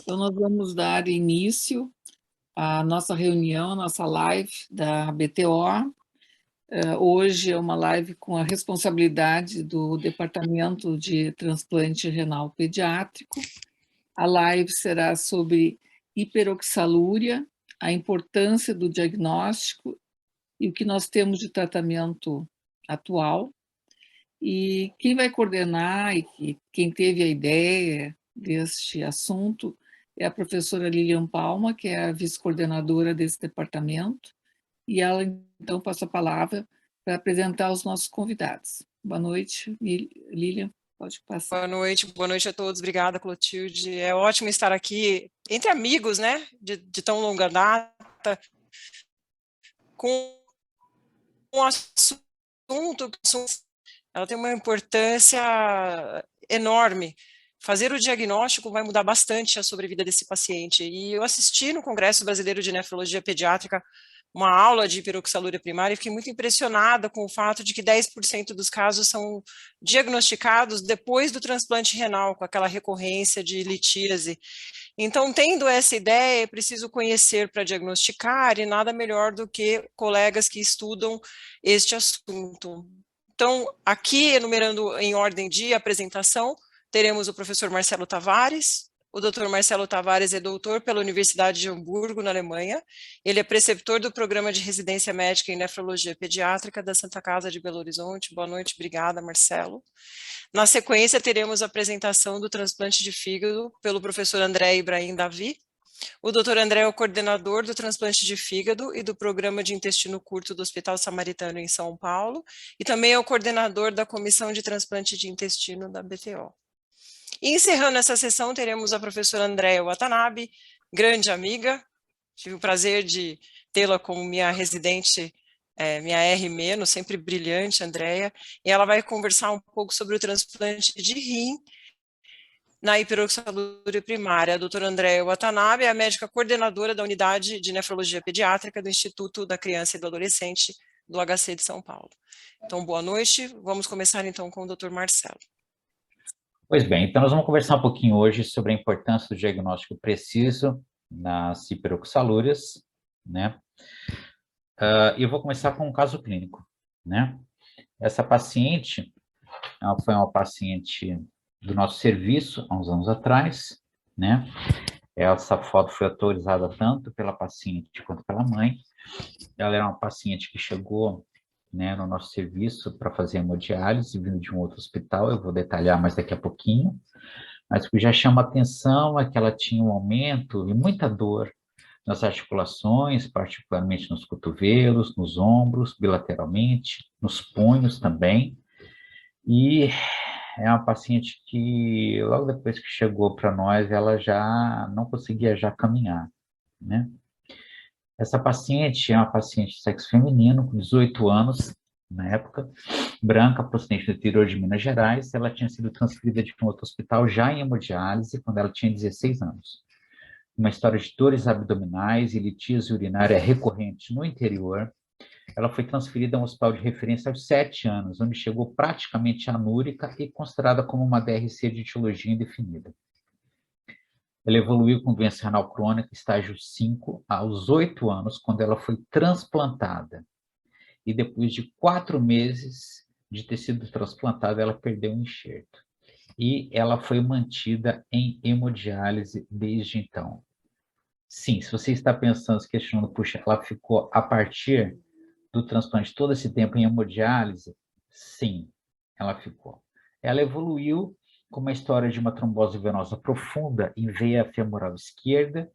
Então, nós vamos dar início à nossa reunião, à nossa live da BTO. Hoje é uma live com a responsabilidade do Departamento de Transplante Renal Pediátrico. A live será sobre hiperoxalúria, a importância do diagnóstico e o que nós temos de tratamento atual. E quem vai coordenar e quem teve a ideia deste assunto é a professora Lilian Palma, que é a vice-coordenadora desse departamento, e ela, então, passa a palavra para apresentar os nossos convidados. Boa noite, Lilian, pode passar. Boa noite a todos, obrigada, Clotilde. É ótimo estar aqui entre amigos, né, de tão longa data, com um assunto que ela tem uma importância enorme. Fazer o diagnóstico vai mudar bastante a sobrevida desse paciente. E eu assisti no Congresso Brasileiro de Nefrologia Pediátrica uma aula de hiperoxalúria primária e fiquei muito impressionada com o fato de que 10% dos casos são diagnosticados depois do transplante renal, com aquela recorrência de litíase. Então, tendo essa ideia, é preciso conhecer para diagnosticar, e nada melhor do que colegas que estudam este assunto. Então, aqui, enumerando em ordem de apresentação, teremos o professor Marcelo Tavares. O Dr. Marcelo Tavares é doutor pela Universidade de Hamburgo, na Alemanha. Ele é preceptor do Programa de Residência Médica em Nefrologia Pediátrica da Santa Casa de Belo Horizonte. Boa noite, obrigada, Marcelo. Na sequência, teremos a apresentação do transplante de fígado pelo professor André Ibrahim Davi. O Dr. André é o coordenador do transplante de fígado e do programa de intestino curto do Hospital Samaritano em São Paulo, e também é o coordenador da comissão de transplante de intestino da BTO. E encerrando essa sessão, teremos a professora Andréa Watanabe, grande amiga, tive o prazer de tê-la como minha residente, minha R-, sempre brilhante, Andréa, e ela vai conversar um pouco sobre o transplante de rim na hiperoxalúria primária. A doutora Andréa Watanabe é a médica coordenadora da unidade de nefrologia pediátrica do Instituto da Criança e do Adolescente do HC de São Paulo. Então, boa noite, vamos começar então com o doutor Marcelo. Pois bem, então nós vamos conversar um pouquinho hoje sobre a importância do diagnóstico preciso nas hiperoxalúrias, né? E eu vou começar com um caso clínico, né? Essa paciente, ela foi uma paciente do nosso serviço há uns anos atrás, né? Essa foto foi autorizada tanto pela paciente quanto pela mãe. Ela era uma paciente que chegou, né, no nosso serviço para fazer hemodiálise, vindo de um outro hospital, eu vou detalhar mais daqui a pouquinho, mas o que já chama atenção é que ela tinha um aumento e muita dor nas articulações, particularmente nos cotovelos, nos ombros, bilateralmente, nos punhos também, e é uma paciente que, logo depois que chegou para nós, ela já não conseguia já caminhar, né? Essa paciente é uma paciente de sexo feminino, com 18 anos, na época, branca, procedente do interior de Minas Gerais. Ela tinha sido transferida de um outro hospital já em hemodiálise, quando ela tinha 16 anos. Uma história de dores abdominais e litíase urinária recorrente no interior. Ela foi transferida a um hospital de referência aos 7 anos, onde chegou praticamente anúrica e considerada como uma DRC de etiologia indefinida. Ela evoluiu com doença renal crônica, estágio 5, aos 8 anos, quando ela foi transplantada. E depois de 4 meses de ter sido transplantada, ela perdeu um enxerto. E ela foi mantida em hemodiálise desde então. Sim, se você está pensando, se questionando, puxa, ela ficou a partir do transplante todo esse tempo em hemodiálise? Sim, ela ficou. Ela evoluiu com uma história de uma trombose venosa profunda em veia femoral esquerda,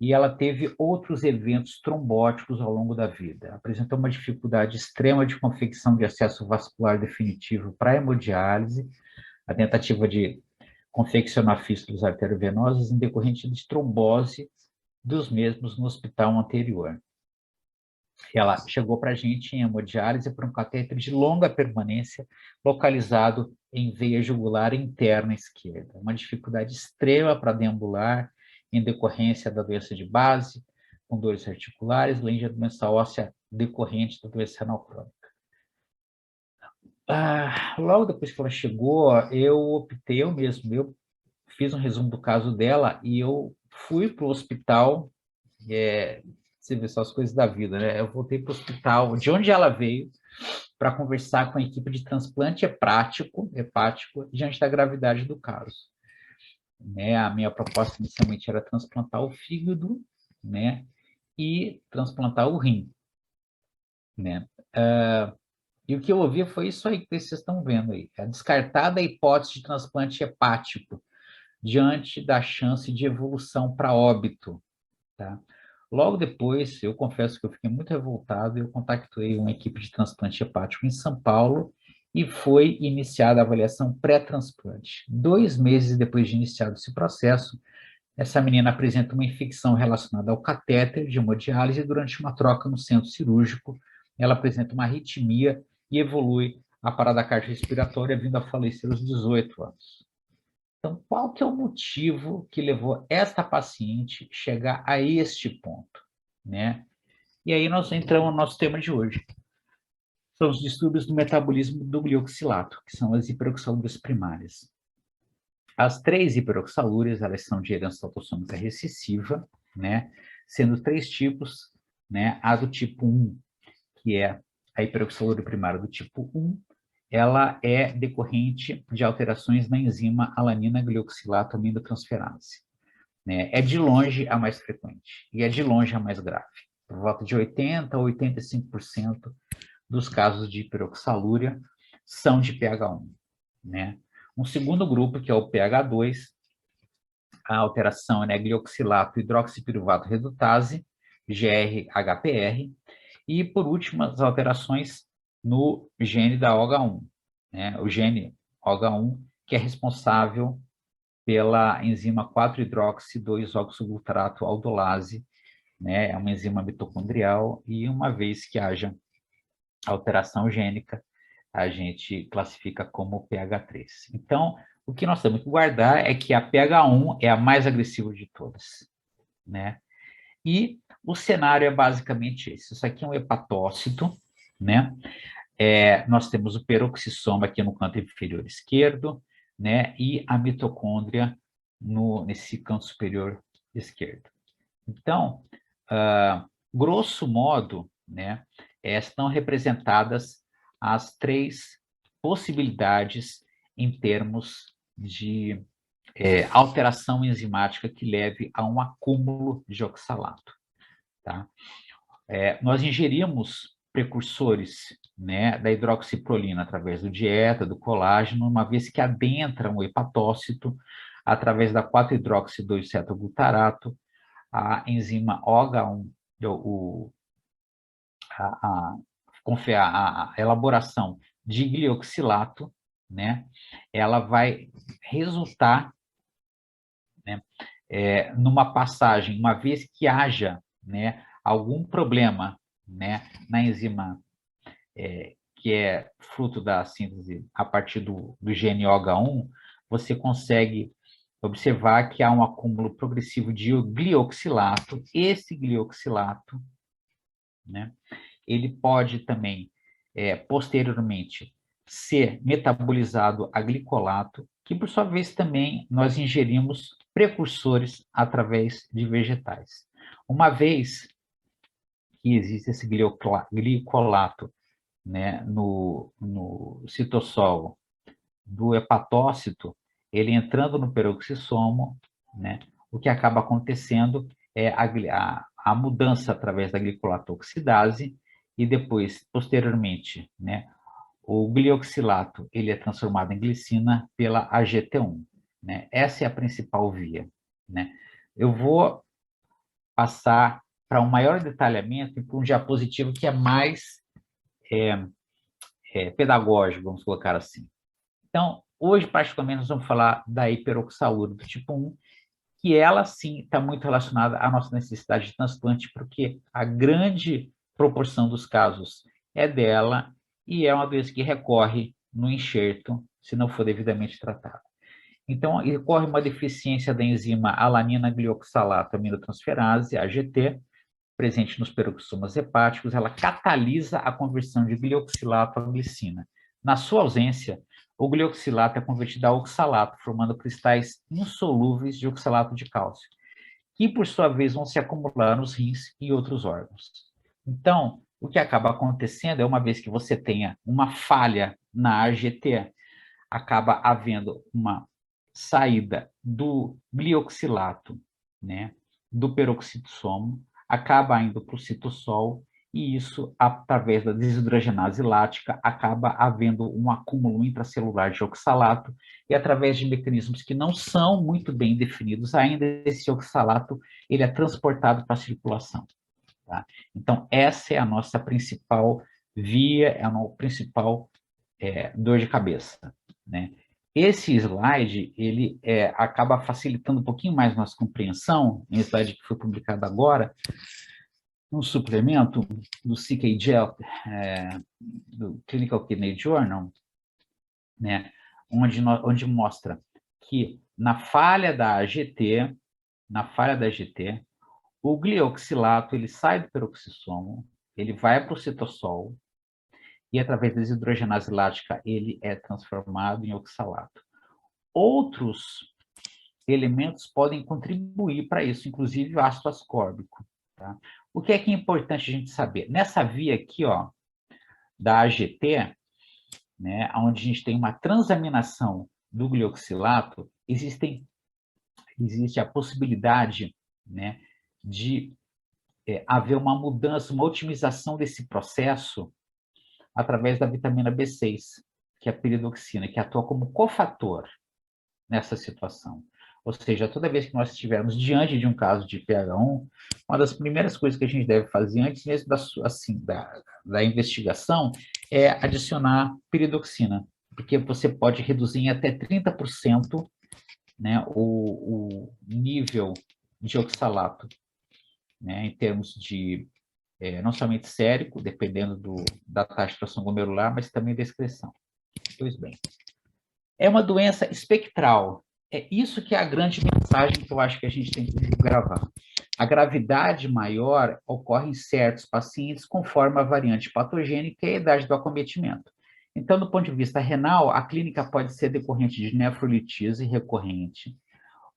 e ela teve outros eventos trombóticos ao longo da vida. Apresentou uma dificuldade extrema de confecção de acesso vascular definitivo para a hemodiálise, a tentativa de confeccionar fístulas arteriovenosas em decorrente de trombose dos mesmos no hospital anterior. Ela chegou para a gente em hemodiálise por um catéter de longa permanência localizado em veia jugular interna esquerda. Uma dificuldade extrema para deambular em decorrência da doença de base, com dores articulares, além da doença óssea decorrente da doença renal crônica. Logo depois que ela chegou, eu fiz um resumo do caso dela e eu fui para o hospital, você vê só as coisas da vida, né? Eu voltei para o hospital, de onde ela veio, para conversar com a equipe de transplante hepático, diante da gravidade do caso. Né? A minha proposta inicialmente era transplantar o fígado, né? E transplantar o rim, né? E o que eu ouvi foi isso aí que vocês estão vendo aí, a descartada hipótese de transplante hepático diante da chance de evolução para óbito, tá? Logo depois, eu confesso que eu fiquei muito revoltado, eu contactei uma equipe de transplante hepático em São Paulo e foi iniciada a avaliação pré-transplante. 2 meses depois de iniciado esse processo, essa menina apresenta uma infecção relacionada ao catéter de hemodiálise durante uma troca no centro cirúrgico. Ela apresenta uma arritmia e evolui a parada cardiorrespiratória, vindo a falecer aos 18 anos. Então, qual que é o motivo que levou esta paciente a chegar a este ponto, né? E aí nós entramos no nosso tema de hoje. São os distúrbios do metabolismo do glioxilato, que são as hiperoxalúrias primárias. As 3 hiperoxalúrias, elas são de herança autossômica recessiva, né? Sendo 3 tipos, né? A do tipo 1, que é a hiperoxalúria primária do tipo 1, ela é decorrente de alterações na enzima alanina glioxilato aminotransferase, né? É de longe a mais frequente e é de longe a mais grave. Por volta de 80% a 85% dos casos de hiperoxalúria são de pH1, né? Um segundo grupo, que é o pH2, a alteração é glioxilato hidroxipiruvato redutase, GR-HPR, e, por último, as alterações no gene da OH1, né? O gene OH1, que é responsável pela enzima 4-hidroxi-2-oxoglutarato aldolase, né? É uma enzima mitocondrial, e uma vez que haja alteração gênica, a gente classifica como pH3. Então, o que nós temos que guardar é que a pH1 é a mais agressiva de todas, né? E o cenário é basicamente esse. Isso aqui é um hepatócito, né? Nós temos o peroxissoma aqui no canto inferior esquerdo, né? E a mitocôndria nesse canto superior esquerdo. Então, grosso modo, né? Estão representadas as 3 possibilidades em termos de alteração enzimática que leve a um acúmulo de oxalato, tá? Nós ingerimos precursores, né, da hidroxiprolina através do dieta, do colágeno, uma vez que adentram o hepatócito através da 4-hidroxi-2-cetoglutarato, a enzima OH1, a elaboração de glioxilato, né, ela vai resultar, né, numa passagem, uma vez que haja, né, algum problema, né, na enzima que é fruto da síntese a partir do gene OH1, você consegue observar que há um acúmulo progressivo de glioxilato. Esse glioxilato, né, ele pode também, posteriormente, ser metabolizado a glicolato, que, por sua vez, também nós ingerimos precursores através de vegetais. Uma vez que existe esse glicolato, né, no citossol do hepatócito, ele entrando no peroxissomo, né, o que acaba acontecendo é a mudança através da glicolato-oxidase e depois, posteriormente, né, o glioxilato ele é transformado em glicina pela AGT1, né? Essa é a principal via, né? Eu vou passar para um maior detalhamento e para um diapositivo que é mais pedagógico, vamos colocar assim. Então, hoje, particularmente, nós vamos falar da hiperoxalúria do tipo 1, que ela, sim, está muito relacionada à nossa necessidade de transplante, porque a grande proporção dos casos é dela e é uma doença que recorre no enxerto, se não for devidamente tratada. Então, ocorre uma deficiência da enzima alanina glioxalato aminotransferase, AGT, presente nos peroxisomas hepáticos, ela catalisa a conversão de glioxilato à glicina. Na sua ausência, o glioxilato é convertido a oxalato, formando cristais insolúveis de oxalato de cálcio, que, por sua vez, vão se acumular nos rins e outros órgãos. Então, o que acaba acontecendo é, uma vez que você tenha uma falha na AGT, acaba havendo uma saída do glioxilato, né, do peroxissomo, acaba indo para o citossol, e isso, através da desidrogenase lática, acaba havendo um acúmulo intracelular de oxalato, e através de mecanismos que não são muito bem definidos ainda, esse oxalato ele é transportado para a circulação. Tá? Então, essa é a nossa principal via, é a nossa principal dor de cabeça, né? Esse slide, ele acaba facilitando um pouquinho mais nossa compreensão, um slide que foi publicado agora, um suplemento do CKGel, do Clinical Kidney Journal, né, onde mostra que na falha da AGT, o glioxilato ele sai do peroxissomo, ele vai para o citossol, e através da desidrogenase lática ele é transformado em oxalato. Outros elementos podem contribuir para isso, inclusive o ácido ascórbico. Tá? O que é importante a gente saber? Nessa via aqui, ó, da AGT, né, onde a gente tem uma transaminação do glioxilato, existe a possibilidade, né, de haver uma mudança, uma otimização desse processo através da vitamina B6, que é a piridoxina, que atua como cofator nessa situação. Ou seja, toda vez que nós estivermos diante de um caso de pH1, uma das primeiras coisas que a gente deve fazer antes mesmo da investigação é adicionar piridoxina, porque você pode reduzir em até 30%, né, o nível de oxalato, né, em termos de não somente sérico, dependendo da taxa de tração glomerular, mas também da excreção. Pois bem. É uma doença espectral. É isso que é a grande mensagem que eu acho que a gente tem que gravar. A gravidade maior ocorre em certos pacientes conforme a variante patogênica e a idade do acometimento. Então, do ponto de vista renal, a clínica pode ser decorrente de nefrolitise recorrente,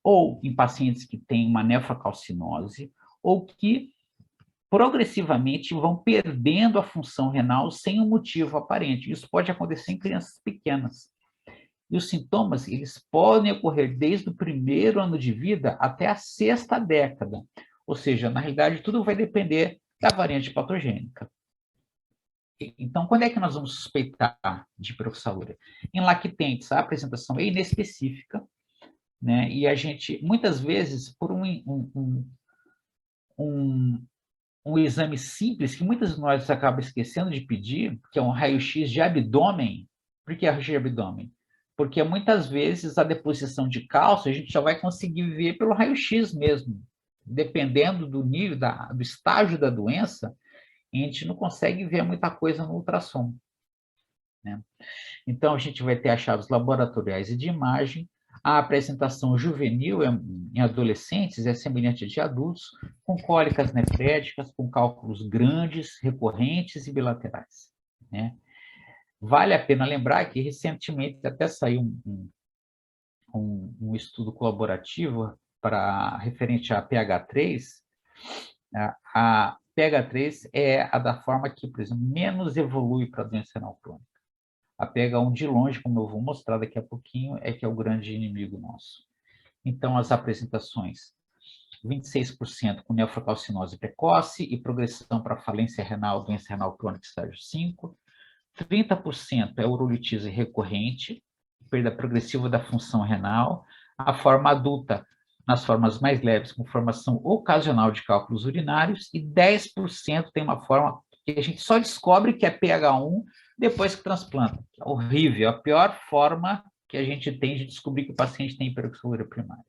ou em pacientes que têm uma nefrocalcinose, ou que progressivamente vão perdendo a função renal sem um motivo aparente. Isso pode acontecer em crianças pequenas. E os sintomas, eles podem ocorrer desde o primeiro ano de vida até a 6ª década. Ou seja, na realidade, tudo vai depender da variante patogênica. Então, quando é que nós vamos suspeitar de hiperoxalúria? Em lactentes, a apresentação é inespecífica, né? E a gente, muitas vezes, por um exame simples, que muitas de nós acabam esquecendo de pedir, que é um raio-x de abdômen. Por que raio-x de abdômen? Porque muitas vezes a deposição de cálcio a gente já vai conseguir ver pelo raio-x mesmo. Dependendo do nível, do estágio da doença, a gente não consegue ver muita coisa no ultrassom, né? Então, a gente vai ter achados laboratoriais e de imagem. A apresentação juvenil em adolescentes é semelhante à de adultos, com cólicas nefréticas, com cálculos grandes, recorrentes e bilaterais, né? Vale a pena lembrar que recentemente até saiu um estudo colaborativo referente à pH3. A pH3 é a da forma que, por exemplo, menos evolui para a doença renal crônica. A pH1 de longe, como eu vou mostrar daqui a pouquinho, é que é o grande inimigo nosso. Então, as apresentações: 26% com nefrocalcinose precoce e progressão para falência renal, doença renal crônica estágio 5. 30% é urolitise recorrente, perda progressiva da função renal. A forma adulta, nas formas mais leves, com formação ocasional de cálculos urinários, e 10% tem uma forma que a gente só descobre que é pH1 depois que transplanta. É horrível, a pior forma que a gente tem de descobrir que o paciente tem hiperoxalúria primária.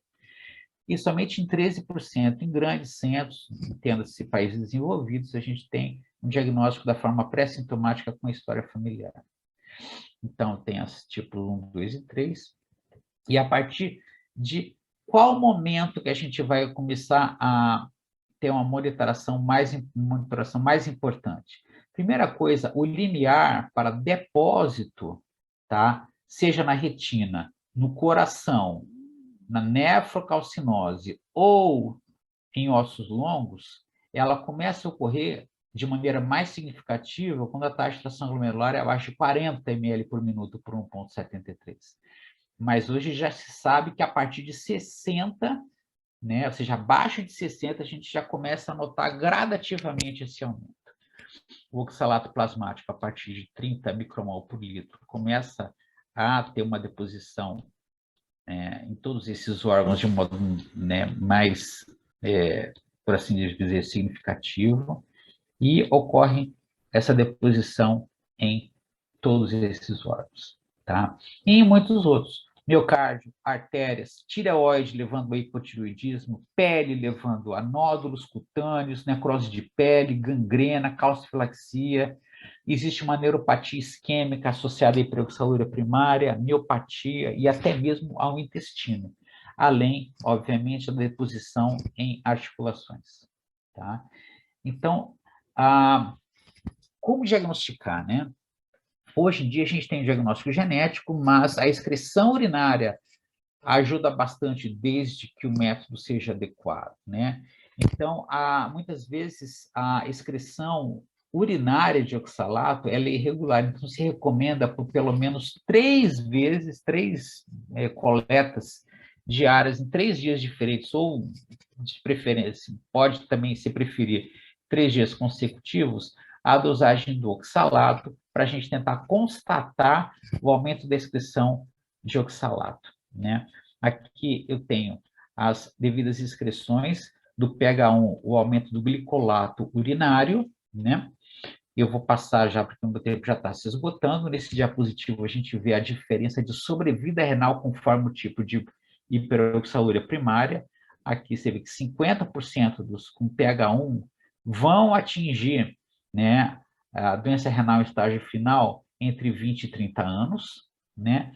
E somente em 13% em grandes centros, entenda-se países desenvolvidos, a gente tem um diagnóstico da forma pré-sintomática com a história familiar. Então, tem as tipos 1, 2 e 3. E a partir de qual momento que a gente vai começar a ter uma monitoração mais importante? Primeira coisa, o limiar para depósito, tá, seja na retina, no coração, na nefrocalcinose ou em ossos longos, ela começa a ocorrer de maneira mais significativa quando a taxa de tração glomerular é abaixo de 40 ml por minuto por 1,73. Mas hoje já se sabe que a partir de 60, né, ou seja, abaixo de 60, a gente já começa a notar gradativamente esse aumento. O oxalato plasmático, a partir de 30 micromol por litro, começa a ter uma deposição em todos esses órgãos de um modo, né, mais, por assim dizer, significativo, e ocorre essa deposição em todos esses órgãos, tá? E em muitos outros. Miocárdio, artérias, tireoide levando a hipotireoidismo, pele levando a nódulos cutâneos, necrose de pele, gangrena, calcifilaxia. Existe uma neuropatia isquêmica associada à hiperoxalúria primária, miopatia e até mesmo ao intestino, além, obviamente, da deposição em articulações, tá? Então, como diagnosticar, né? Hoje em dia a gente tem diagnóstico genético, mas a excreção urinária ajuda bastante desde que o método seja adequado, né? Então, muitas vezes a excreção urinária de oxalato ela é irregular, então se recomenda por pelo menos 3 coletas diárias em 3 dias diferentes, ou de preferência, pode também, se preferir, 3 dias consecutivos, a dosagem do oxalato, para a gente tentar constatar o aumento da excreção de oxalato, né? Aqui eu tenho as devidas excreções do pH1, o aumento do glicolato urinário, né? Eu vou passar já, porque o meu tempo já está se esgotando. Nesse diapositivo, a gente vê a diferença de sobrevida renal conforme o tipo de hiperoxalúria primária. Aqui você vê que 50% dos com pH1 vão atingir, né, a doença renal em estágio final entre 20 e 30 anos, né?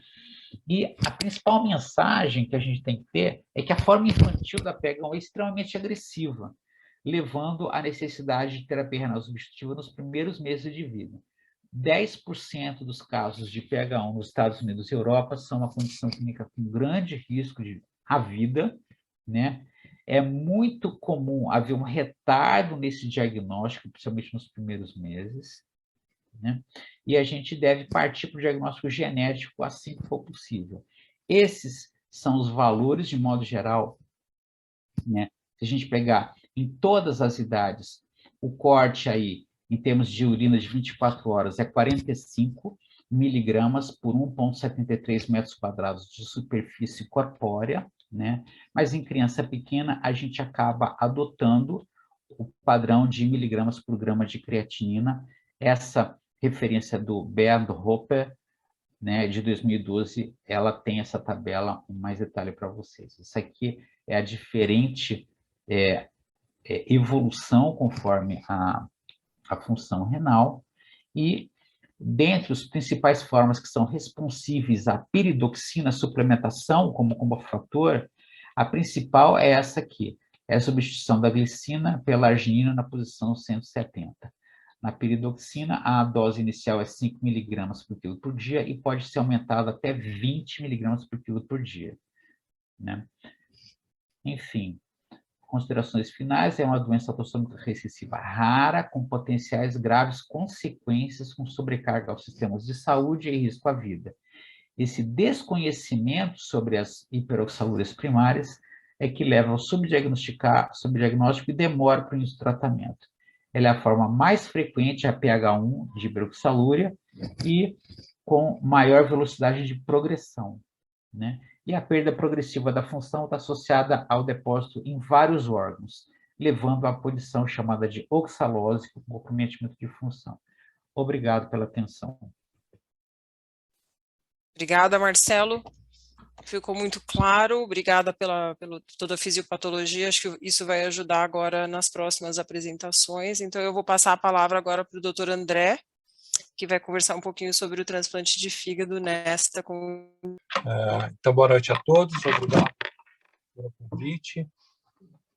E a principal mensagem que a gente tem que ter é que a forma infantil da pH1 é extremamente agressiva, levando à necessidade de terapia renal substitutiva nos primeiros meses de vida. 10% dos casos de pH1 nos Estados Unidos e Europa são uma condição clínica com grande risco à vida, né? É muito comum haver um retardo nesse diagnóstico, principalmente nos primeiros meses, né? E a gente deve partir para o diagnóstico genético assim que for possível. Esses são os valores, de modo geral, né? Se a gente pegar em todas as idades, o corte aí, em termos de urina de 24 horas, é 45 miligramas por 1,73 metros quadrados de superfície corpórea, né? Mas em criança pequena, a gente acaba adotando o padrão de miligramas por grama de creatinina. Essa referência do Bernd Hopper, né, de 2012, ela tem essa tabela com mais detalhe para vocês. Isso aqui é a diferente evolução conforme a função renal, e dentre as principais formas que são responsíveis à piridoxina suplementação como cofator, a principal é essa aqui, é a substituição da glicina pela arginina na posição 170. Na piridoxina, a dose inicial é 5 miligramas por quilo por dia e pode ser aumentada até 20 miligramas por quilo por dia, né? Enfim, considerações finais, é uma doença autossômica recessiva rara, com potenciais graves consequências, com sobrecarga aos sistemas de saúde e risco à vida. Esse desconhecimento sobre as hiperoxalúrias primárias é que leva ao subdiagnóstico e demora para o início do tratamento. Ela é a forma mais frequente, a pH1 de hiperoxalúria, e com maior velocidade de progressão, né? E a perda progressiva da função está associada ao depósito em vários órgãos, levando à posição chamada de oxalose, comprometimento de função. Obrigado pela atenção. Obrigada, Marcelo. Ficou muito claro. Obrigada pela toda a fisiopatologia. Acho que isso vai ajudar agora nas próximas apresentações. Então, eu vou passar a palavra agora para o Dr. André, que vai conversar um pouquinho sobre o transplante de fígado nesta. Então, boa noite a todos. Obrigado pelo convite.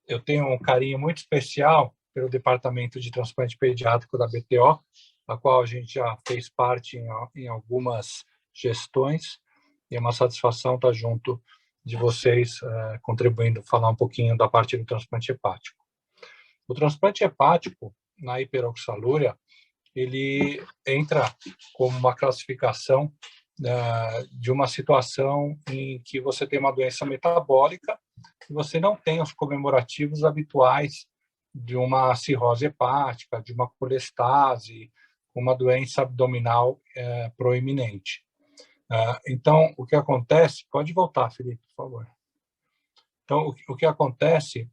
Eu tenho um carinho muito especial pelo Departamento de Transplante Pediátrico da BTO, a qual a gente já fez parte em algumas gestões. e é uma satisfação estar junto de vocês, contribuindo, falar um pouquinho da parte do transplante hepático. O transplante hepático, na hiperoxalúria, ele entra como uma classificação de uma situação em que você tem uma doença metabólica e você não tem os comemorativos habituais de uma cirrose hepática, de uma colestase, uma doença abdominal proeminente. Então, o que acontece... Pode voltar, Felipe, por favor. Então, o que acontece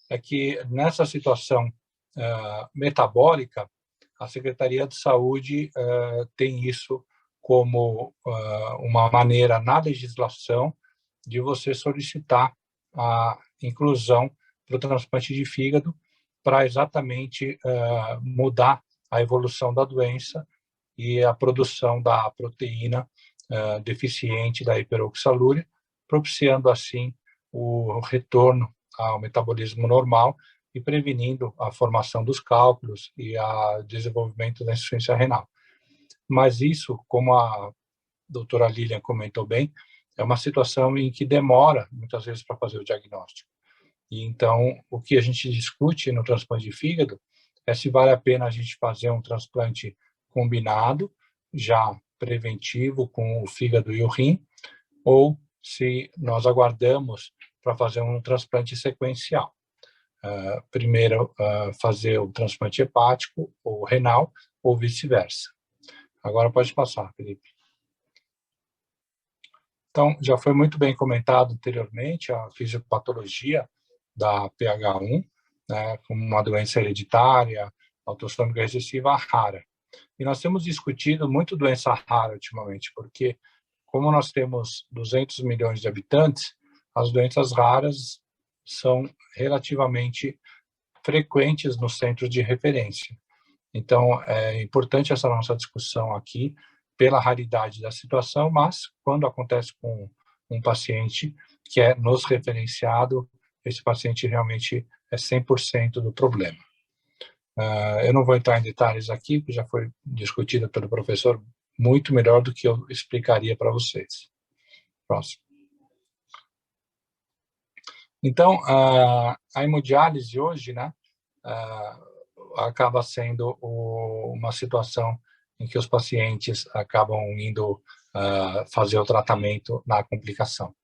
é que, nessa situação metabólica, a Secretaria de Saúde tem isso como uma maneira na legislação de você solicitar a inclusão para o transplante de fígado para exatamente mudar a evolução da doença e a produção da proteína deficiente da hiperoxalúria, propiciando assim o retorno ao metabolismo normal e prevenindo a formação dos cálculos e o desenvolvimento da insuficiência renal. Mas isso, como a doutora Lilian comentou bem, é uma situação em que demora, muitas vezes, para fazer o diagnóstico. E então, o que a gente discute no transplante de fígado é se vale a pena a gente fazer um transplante combinado, já preventivo, com o fígado e o rim, ou se nós aguardamos para fazer um transplante sequencial. Primeiro fazer o transplante hepático ou renal, ou vice-versa. Agora pode passar, Felipe. Então, já foi muito bem comentado anteriormente a fisiopatologia da PH1, né, como uma doença hereditária, autossômica recessiva rara. E nós temos discutido muito doença rara ultimamente, porque como nós temos 200 milhões de habitantes, as doenças raras são relativamente frequentes nos centros de referência. Então, é importante essa nossa discussão aqui, pela raridade da situação, mas quando acontece com um paciente que é nos referenciado, esse paciente realmente é 100% do problema. Eu não vou entrar em detalhes aqui, porque já foi discutido pelo professor muito melhor do que eu explicaria para vocês. Próximo. Então, a hemodiálise hoje, né, acaba sendo uma situação em que os pacientes acabam indo fazer o tratamento na complicação.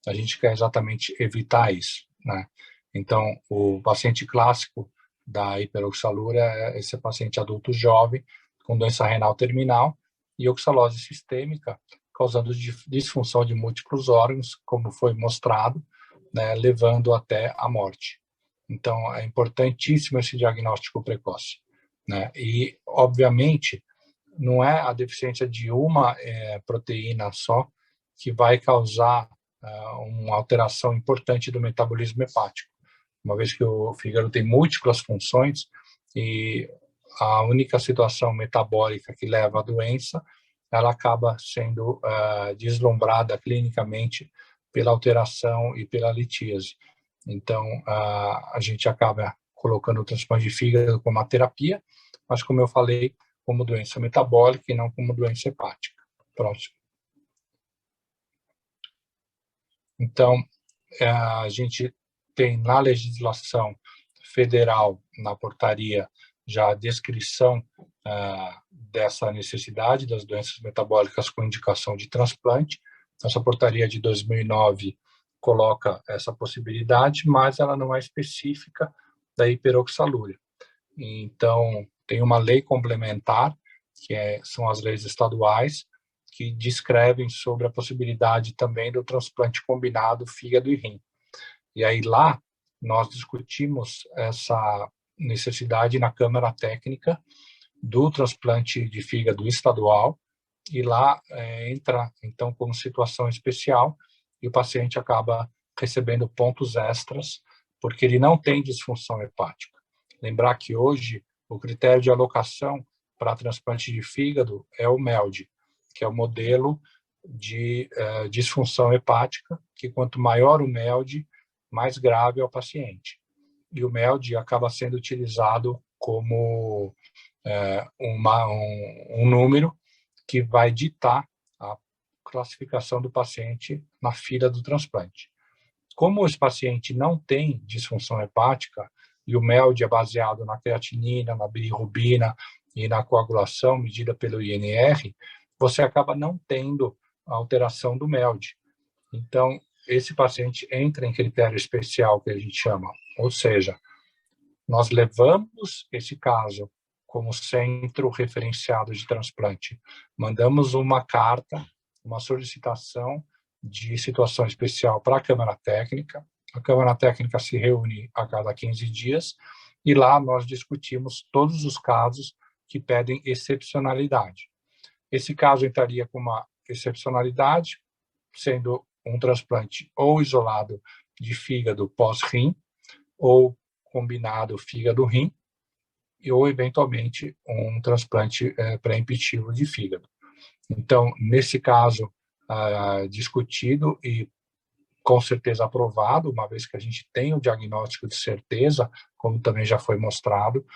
A gente quer exatamente evitar isso, né? Então, o paciente clássico da hiperoxalúria é esse paciente adulto jovem com doença renal terminal e oxalose sistêmica, causando disfunção de múltiplos órgãos, como foi mostrado, né, levando até a morte. Então, é importantíssimo esse diagnóstico precoce, né? E, obviamente, não é a deficiência de uma proteína só que vai causar uma alteração importante do metabolismo hepático, uma vez que o fígado tem múltiplas funções e a única situação metabólica que leva à doença, ela acaba sendo deslumbrada clinicamente pela alteração e pela litíase. Então, a gente acaba colocando o transplante de fígado como uma terapia, mas, como eu falei, como doença metabólica e não como doença hepática. Próximo. Então, a gente tem na legislação federal, na portaria, já a descrição dessa necessidade das doenças metabólicas com indicação de transplante. Essa portaria de 2009 coloca essa possibilidade, mas ela não é específica da hiperoxalúria. Então, tem uma lei complementar, que são as leis estaduais, que descrevem sobre a possibilidade também do transplante combinado fígado e rim. E aí lá nós discutimos essa necessidade na Câmara Técnica do transplante de fígado estadual, e lá entra, então, como situação especial, e o paciente acaba recebendo pontos extras, porque ele não tem disfunção hepática. Lembrar que hoje o critério de alocação para transplante de fígado é o MELD, que é o modelo de disfunção hepática, que quanto maior o MELD, mais grave é o paciente. E o MELD acaba sendo utilizado como um número que vai ditar classificação do paciente na fila do transplante. Como esse paciente não tem disfunção hepática e o MELD é baseado na creatinina, na bilirrubina e na coagulação medida pelo INR, você acaba não tendo alteração do MELD. Então, esse paciente entra em critério especial, que a gente chama, ou seja, nós levamos esse caso como centro referenciado de transplante, mandamos uma carta, uma solicitação de situação especial para a Câmara Técnica. A Câmara Técnica se reúne a cada 15 dias e lá nós discutimos todos os casos que pedem excepcionalidade. Esse caso entraria com uma excepcionalidade, sendo um transplante ou isolado de fígado pós-rim, ou combinado fígado-rim, ou, eventualmente, um transplante pré-empitivo de fígado. Então, nesse caso, discutido e com certeza aprovado, uma vez que a gente tem o diagnóstico de certeza, como também já foi mostrado,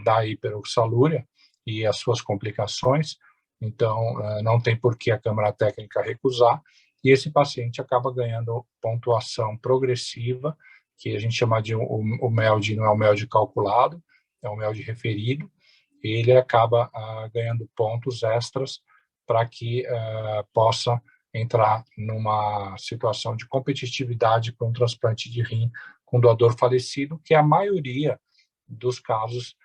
da hiperoxalúria e as suas complicações, então não tem por que a Câmara Técnica recusar, e esse paciente acaba ganhando pontuação progressiva, que a gente chama de o MELD, não é o MELD calculado, é o MELD referido, e ele acaba ganhando pontos extras para que possa entrar numa situação de competitividade com um transplante de rim com doador falecido, que é a maioria dos casos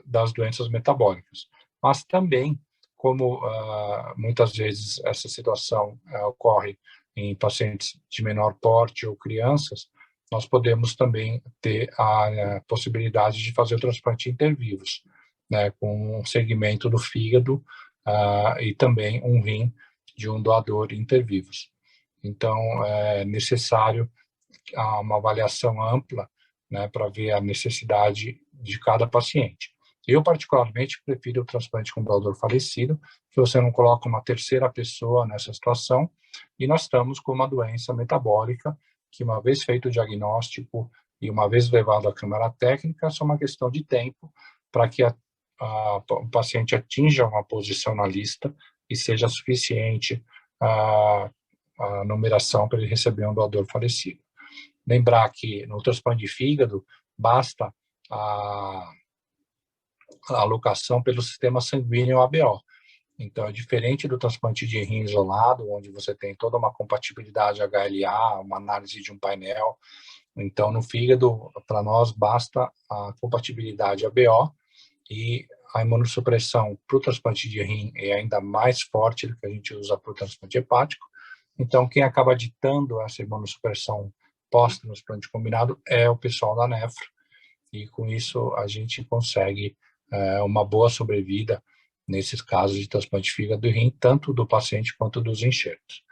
das doenças metabólicas. Mas também, como muitas vezes essa situação ocorre em pacientes de menor porte ou crianças, nós podemos também ter a possibilidade de fazer o transplante intervivos, né, com um segmento do fígado e também um rim de um doador intervivos. Então, é necessário uma avaliação ampla, né, para ver a necessidade de cada paciente. Eu, particularmente, prefiro o transplante com doador falecido, que você não coloca uma terceira pessoa nessa situação, e nós estamos com uma doença metabólica, que uma vez feito o diagnóstico e uma vez levado à Câmara Técnica, é só uma questão de tempo para que o paciente atinja uma posição na lista e seja suficiente a numeração para ele receber um doador falecido. Lembrar que no transplante de fígado basta a alocação pelo sistema sanguíneo ABO. Então, é diferente do transplante de rim isolado, onde você tem toda uma compatibilidade HLA, uma análise de um painel. Então, no fígado, para nós, basta a compatibilidade ABO, e a imunossupressão para o transplante de rim é ainda mais forte do que a gente usa para o transplante hepático. Então, quem acaba ditando essa imunossupressão pós-transplante combinado é o pessoal da nefro, e com isso a gente consegue uma boa sobrevida nesses casos de transplante de fígado e rim, tanto do paciente quanto dos enxertos.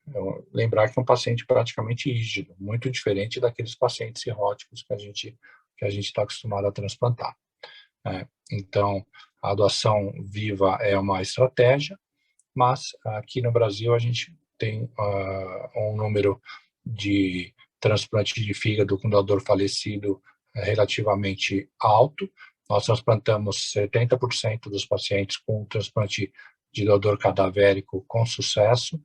Então, lembrar que é um paciente praticamente rígido, muito diferente daqueles pacientes cirróticos que a gente está acostumado a transplantar. Então, a doação viva é uma estratégia, mas aqui no Brasil a gente tem um número de transplante de fígado com doador falecido relativamente alto. Nós transplantamos 70% dos pacientes com transplante de doador cadavérico com sucesso,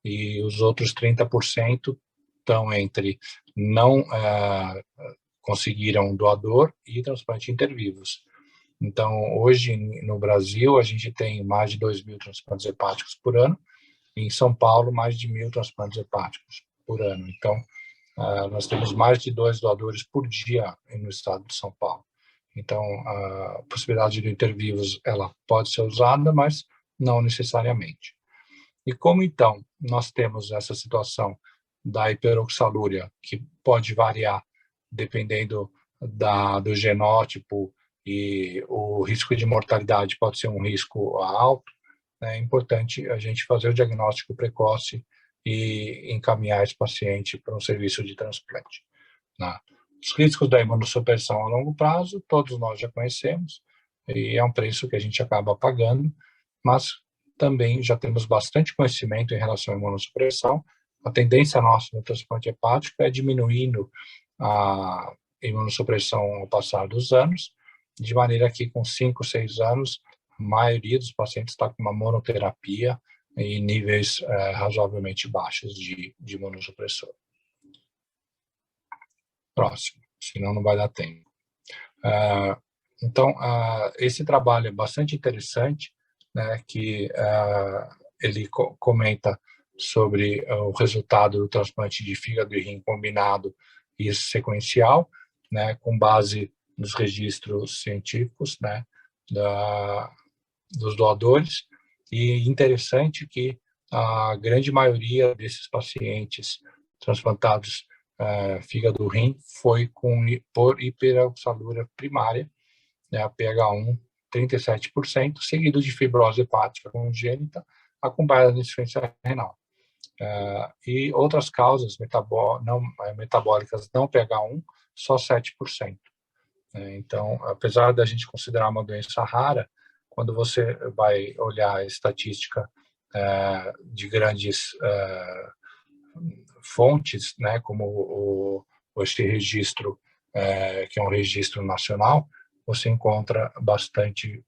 e os outros 30% estão entre não conseguiram doador e transplante intervivos. Então, hoje no Brasil, a gente tem mais de 2.000 transplantes hepáticos por ano, e em São Paulo, mais de 1.000 transplantes hepáticos por ano. Então, nós temos mais de 2 doadores por dia no estado de São Paulo. Então, a possibilidade do intervivos, ela pode ser usada, mas não necessariamente. E como, então, nós temos essa situação da hiperoxalúria, que pode variar dependendo do genótipo, e o risco de mortalidade pode ser um risco alto, é importante a gente fazer o diagnóstico precoce e encaminhar esse paciente para um serviço de transplante. Os riscos da imunossupressão a longo prazo, todos nós já conhecemos, e é um preço que a gente acaba pagando, mas também já temos bastante conhecimento em relação à imunossupressão. A tendência nossa no transplante hepático é diminuindo a imunossupressão ao passar dos anos, de maneira que com 5, 6 anos, a maioria dos pacientes está com uma monoterapia e níveis razoavelmente baixos de imunossupressor. Próximo, senão não vai dar tempo. Então, esse trabalho é bastante interessante, né, que ele comenta sobre o resultado do transplante de fígado e rim combinado e sequencial, né, com base nos registros científicos, né, dos doadores. E interessante que a grande maioria desses pacientes transplantados fígado e rim foi por hiperoxalúria primária, né, a pH1 37%, seguido de fibrose hepática congênita, acompanhada de insuficiência renal. E outras causas metabólicas não pH1, só 7%. Então, apesar da gente considerar uma doença rara, quando você vai olhar a estatística de grandes fontes, né, como este registro, que é um registro nacional, você encontra bastante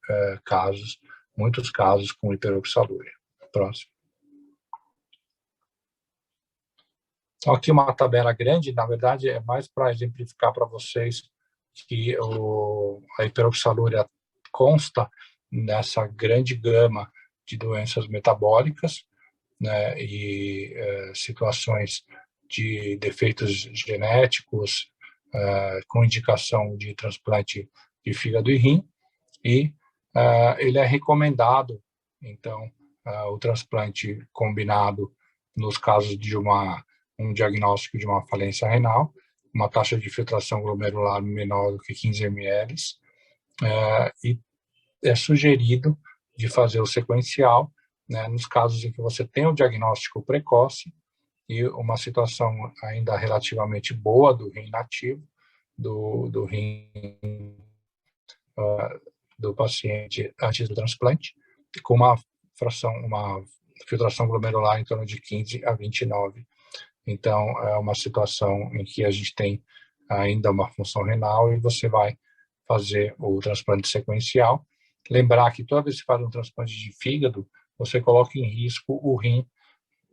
casos, muitos casos com hiperoxalúria. Próximo. Então, aqui uma tabela grande, na verdade, é mais para exemplificar para vocês que a hiperoxalúria consta nessa grande gama de doenças metabólicas, né, e situações de defeitos genéticos com indicação de transplante de fígado e rim, e ele é recomendado, então, o transplante combinado nos casos de um diagnóstico de uma falência renal, uma taxa de filtração glomerular menor do que 15 ml, e é sugerido de fazer o sequencial, né, nos casos em que você tem o diagnóstico precoce e uma situação ainda relativamente boa do rim nativo, do rim do paciente antes do transplante, com uma filtração glomerular em torno de 15 a 29. Então, é uma situação em que a gente tem ainda uma função renal e você vai fazer o transplante sequencial. Lembrar que toda vez que você faz um transplante de fígado, você coloca em risco o rim,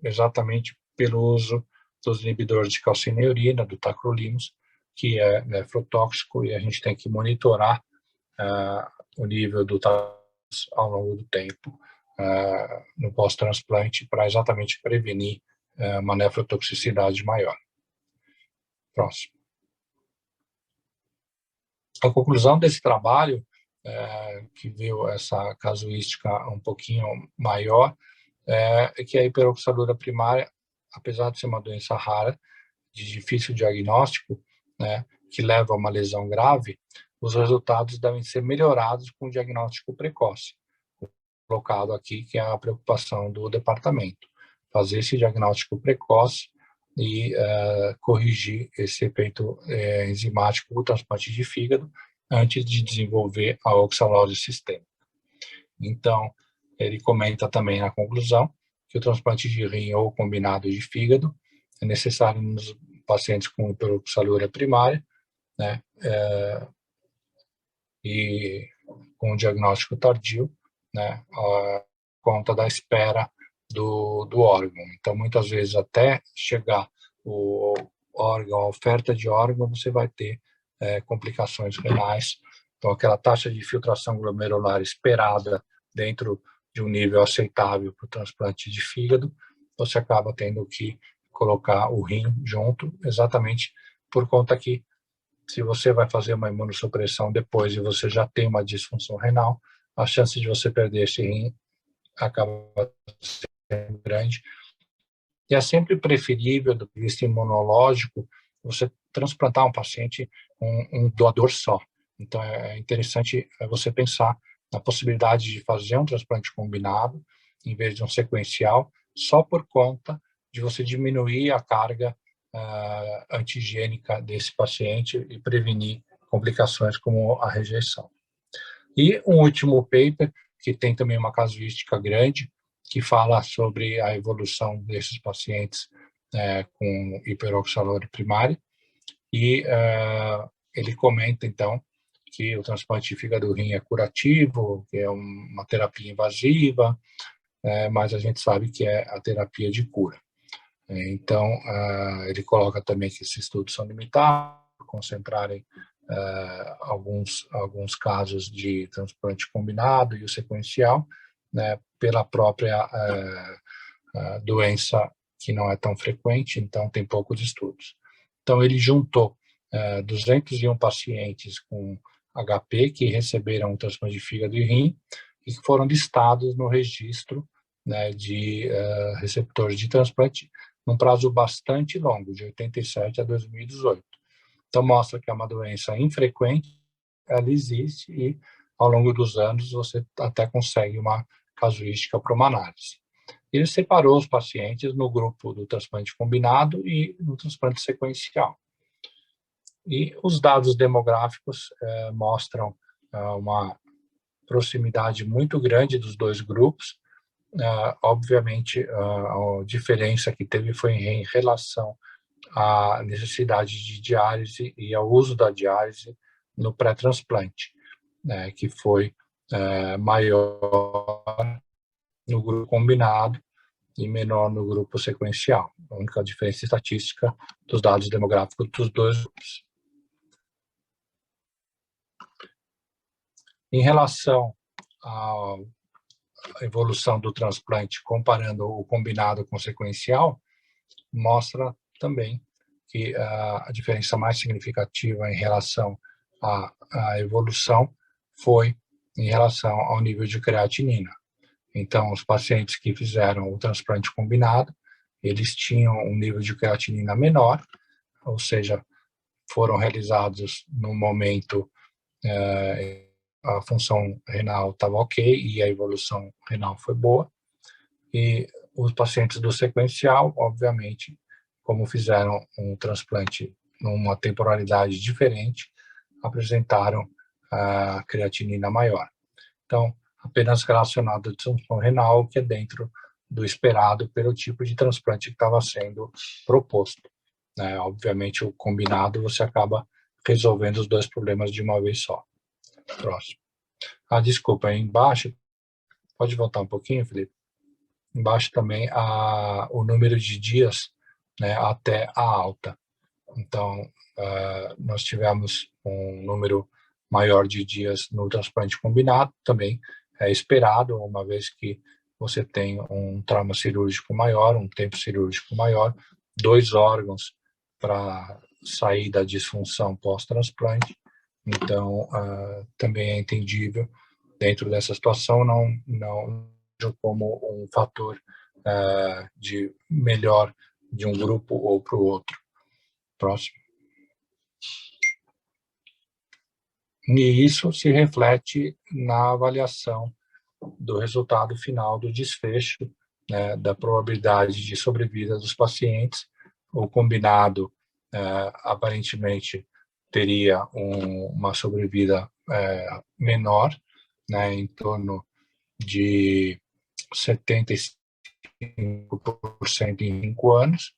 exatamente pelo uso dos inibidores de calcina e urina, do tacrolimus, que é nefrotóxico, e a gente tem que monitorar o nível do tacrolimus ao longo do tempo no pós-transplante para exatamente prevenir uma nefrotoxicidade maior. Próximo. A conclusão desse trabalho, que viu essa casuística um pouquinho maior, é que a hiperoxalúria primária, apesar de ser uma doença rara, de difícil diagnóstico, né, que leva a uma lesão grave, os resultados devem ser melhorados com o diagnóstico precoce, colocado aqui, que é a preocupação do departamento. Fazer esse diagnóstico precoce e corrigir esse efeito enzimático do transplante de fígado antes de desenvolver a oxalose sistêmica. Então, ele comenta também na conclusão que o transplante de rim ou combinado de fígado é necessário nos pacientes com hiperoxalúria primária, né, e com diagnóstico tardio, né, conta da espera do órgão. Então, muitas vezes, até chegar o órgão, a oferta de órgão, você vai ter complicações renais. Então, aquela taxa de filtração glomerular esperada dentro de um nível aceitável para o transplante de fígado, você acaba tendo que colocar o rim junto, exatamente por conta que, se você vai fazer uma imunossupressão depois e você já tem uma disfunção renal, a chance de você perder esse rim acaba sendo grande. E é sempre preferível, do ponto de vista imunológico, você transplantar um paciente com um doador só. Então, é interessante você pensar na possibilidade de fazer um transplante combinado, em vez de um sequencial, só por conta de você diminuir a carga antigênica desse paciente e prevenir complicações como a rejeição. E um último paper, que tem também uma casuística grande, que fala sobre a evolução desses pacientes com hiperoxalúria primária, e ele comenta, então, que o transplante de fígado-rim é curativo, que é uma terapia invasiva, mas a gente sabe que é a terapia de cura. Então, ele coloca também que esses estudos são limitados, concentrarem alguns casos de transplante combinado e o sequencial, né, pela própria doença que não é tão frequente, então tem poucos estudos. Então, ele juntou 201 pacientes com HP que receberam um transplante de fígado e rim e que foram listados no registro, né, de receptores de transplante num prazo bastante longo, de 87 a 2018. Então, mostra que é uma doença infrequente, ela existe e, ao longo dos anos, você até consegue uma casuística para uma análise. Ele separou os pacientes no grupo do transplante combinado e no transplante sequencial. E os dados demográficos mostram uma proximidade muito grande dos dois grupos. Obviamente, a diferença que teve foi em relação à necessidade de diálise e ao uso da diálise no pré-transplante, né, que foi maior no grupo combinado e menor no grupo sequencial. A única diferença estatística dos dados demográficos dos dois grupos. Em relação à evolução do transplante, comparando o combinado com o sequencial, mostra também que a diferença mais significativa em relação à evolução foi em relação ao nível de creatinina. Então, os pacientes que fizeram o transplante combinado, eles tinham um nível de creatinina menor, ou seja, foram realizados no momento a função renal estava ok e a evolução renal foi boa. E os pacientes do sequencial, obviamente, como fizeram um transplante numa temporalidade diferente, apresentaram a creatinina maior. Então, apenas relacionado à disfunção renal, que é dentro do esperado pelo tipo de transplante que estava sendo proposto. Obviamente, o combinado, você acaba resolvendo os dois problemas de uma vez só. Próximo. Desculpa, aí embaixo, pode voltar um pouquinho, Felipe? Embaixo também o número de dias, né, até a alta. Então, nós tivemos um número maior de dias no transplante combinado, também é esperado, uma vez que você tem um trauma cirúrgico maior, um tempo cirúrgico maior, 2 órgãos para sair da disfunção pós-transplante. Então, também é entendível, dentro dessa situação, não como um fator de melhor de um grupo ou para o outro. Próximo. E isso se reflete na avaliação do resultado final do desfecho, né, da probabilidade de sobrevida dos pacientes. O combinado, aparentemente, teria uma sobrevida menor, né, em torno de 75% em 5 anos,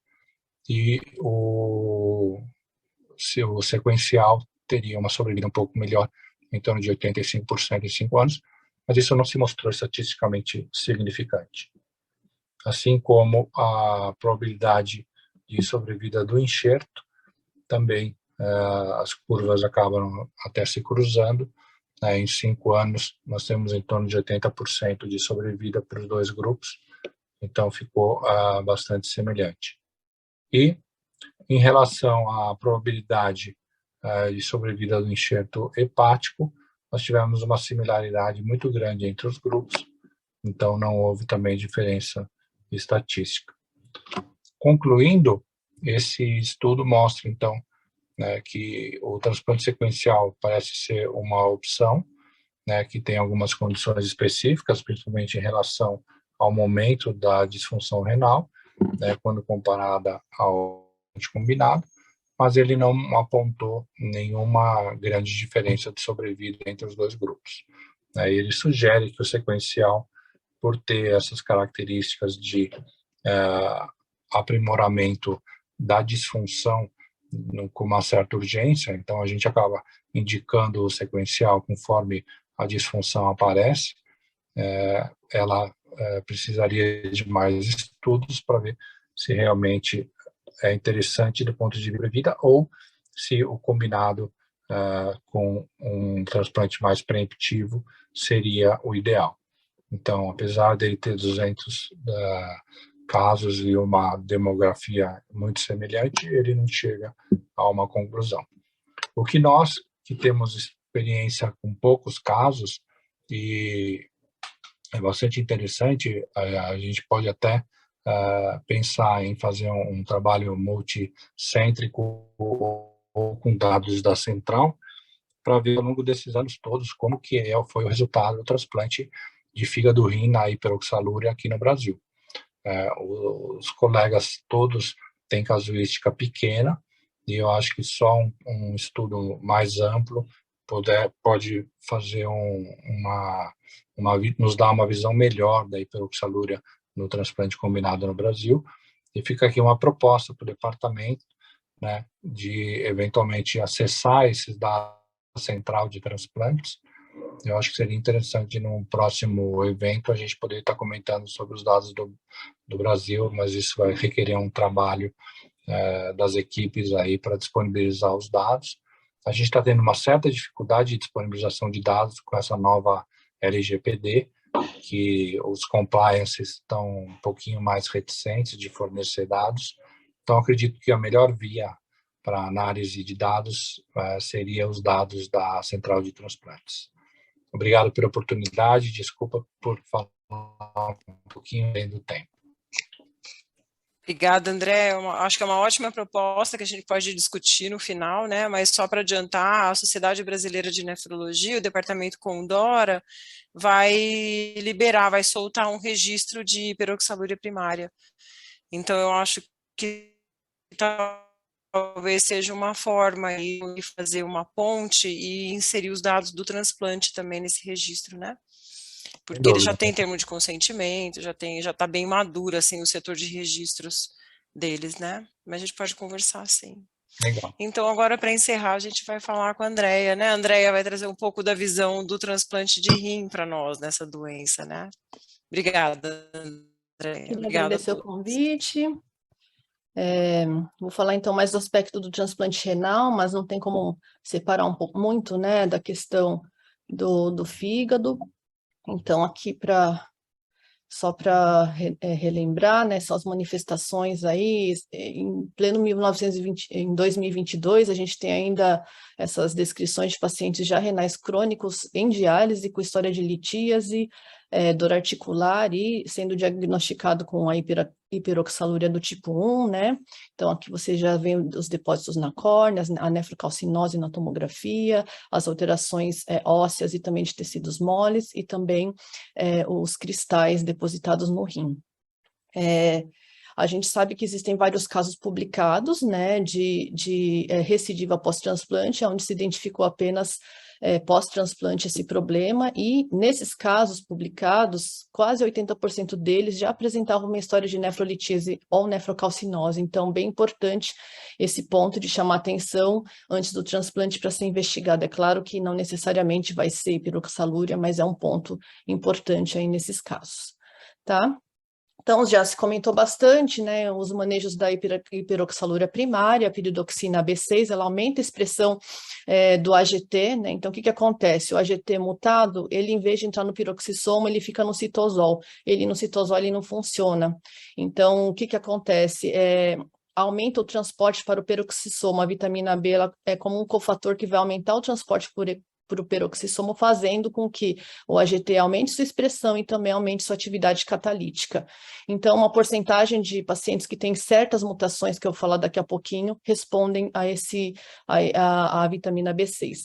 e o sequencial teria uma sobrevida um pouco melhor, em torno de 85% em 5 anos, mas isso não se mostrou estatisticamente significante. Assim como a probabilidade de sobrevida do enxerto, também as curvas acabam até se cruzando. Em 5 anos, nós temos em torno de 80% de sobrevida para os dois grupos, então ficou bastante semelhante. E, em relação à probabilidade de sobrevida do enxerto hepático, nós tivemos uma similaridade muito grande entre os grupos, então não houve também diferença estatística. Concluindo, esse estudo mostra, então, né, que o transplante sequencial parece ser uma opção, né, que tem algumas condições específicas, principalmente em relação ao momento da disfunção renal, né, quando comparada ao combinado, mas ele não apontou nenhuma grande diferença de sobrevida entre os dois grupos. Ele sugere que o sequencial, por ter essas características de aprimoramento da disfunção com uma certa urgência, então a gente acaba indicando o sequencial conforme a disfunção aparece, ela precisaria de mais estudos para ver se realmente é interessante do ponto de vida ou se o combinado com um transplante mais preemptivo seria o ideal. Então, apesar dele ter 200 casos e uma demografia muito semelhante, ele não chega a uma conclusão. O que nós, que temos experiência com poucos casos, e é bastante interessante, a gente pode até pensar em fazer um trabalho multicêntrico ou com dados da central, para ver ao longo desses anos todos como que foi o resultado do transplante de fígado-rim na hiperoxalúria aqui no Brasil. Os colegas todos têm casuística pequena, e eu acho que só um estudo mais amplo pode fazer nos dar uma visão melhor da hiperoxalúria no transplante combinado no Brasil. E fica aqui uma proposta para o departamento, né, de eventualmente acessar esses dados da central de transplantes. Eu acho que seria interessante, num próximo evento, a gente poder estar comentando sobre os dados do Brasil, mas isso vai requerer um trabalho das equipes aí para disponibilizar os dados. A gente está tendo uma certa dificuldade de disponibilização de dados com essa nova LGPD, que os compliances estão um pouquinho mais reticentes de fornecer dados. Então, acredito que a melhor via para análise de dados seria os dados da central de transplantes. Obrigado pela oportunidade, desculpa por falar um pouquinho além do tempo. Obrigada, André. Acho que é uma ótima proposta que a gente pode discutir no final, né? Mas só para adiantar, a Sociedade Brasileira de Nefrologia, o Departamento Condora, vai soltar um registro de hiperoxalúria primária. Então, eu acho que talvez seja uma forma de fazer uma ponte e inserir os dados do transplante também nesse registro, né? Porque ele já tem termo de consentimento, já está bem maduro, assim, o setor de registros deles, né? Mas a gente pode conversar, sim. Legal. Então, agora, para encerrar, a gente vai falar com a Andréia, né? A Andréia vai trazer um pouco da visão do transplante de rim para nós nessa doença, né? Obrigada, Andréia. Queria Obrigada agradecer o convite. Vou falar então mais do aspecto do transplante renal, mas não tem como separar um pouco muito, né, da questão do fígado. Então, aqui só para relembrar, né, são as manifestações aí, em pleno 1920, em 2022, a gente tem ainda essas descrições de pacientes já renais crônicos em diálise, com história de litíase, dor articular e sendo diagnosticado com a hiperoxalúria do tipo 1, né? Então, aqui você já vê os depósitos na córnea, a nefrocalcinose na tomografia, as alterações ósseas e também de tecidos moles, e também os cristais depositados no rim. A gente sabe que existem vários casos publicados, né, de recidiva pós-transplante, onde se identificou apenas pós-transplante esse problema, e nesses casos publicados, quase 80% deles já apresentavam uma história de nefrolitise ou nefrocalcinose. Então, bem importante esse ponto de chamar atenção antes do transplante para ser investigado. É claro que não necessariamente vai ser hiperoxalúria, mas é um ponto importante aí nesses casos, tá? Então, já se comentou bastante, né, os manejos da hiperoxalúria primária, a piridoxina B6, ela aumenta a expressão do AGT, né, então o que acontece? O AGT mutado, ele em vez de entrar no piroxissoma, ele fica no citosol, no citosol ele não funciona. Então, o que acontece? Aumenta o transporte para o peroxissoma, a vitamina B ela é como um cofator que vai aumentar o transporte para o peroxissomo, fazendo com que o AGT aumente sua expressão e também aumente sua atividade catalítica. Então, uma porcentagem de pacientes que têm certas mutações, que eu vou falar daqui a pouquinho, respondem a vitamina B6.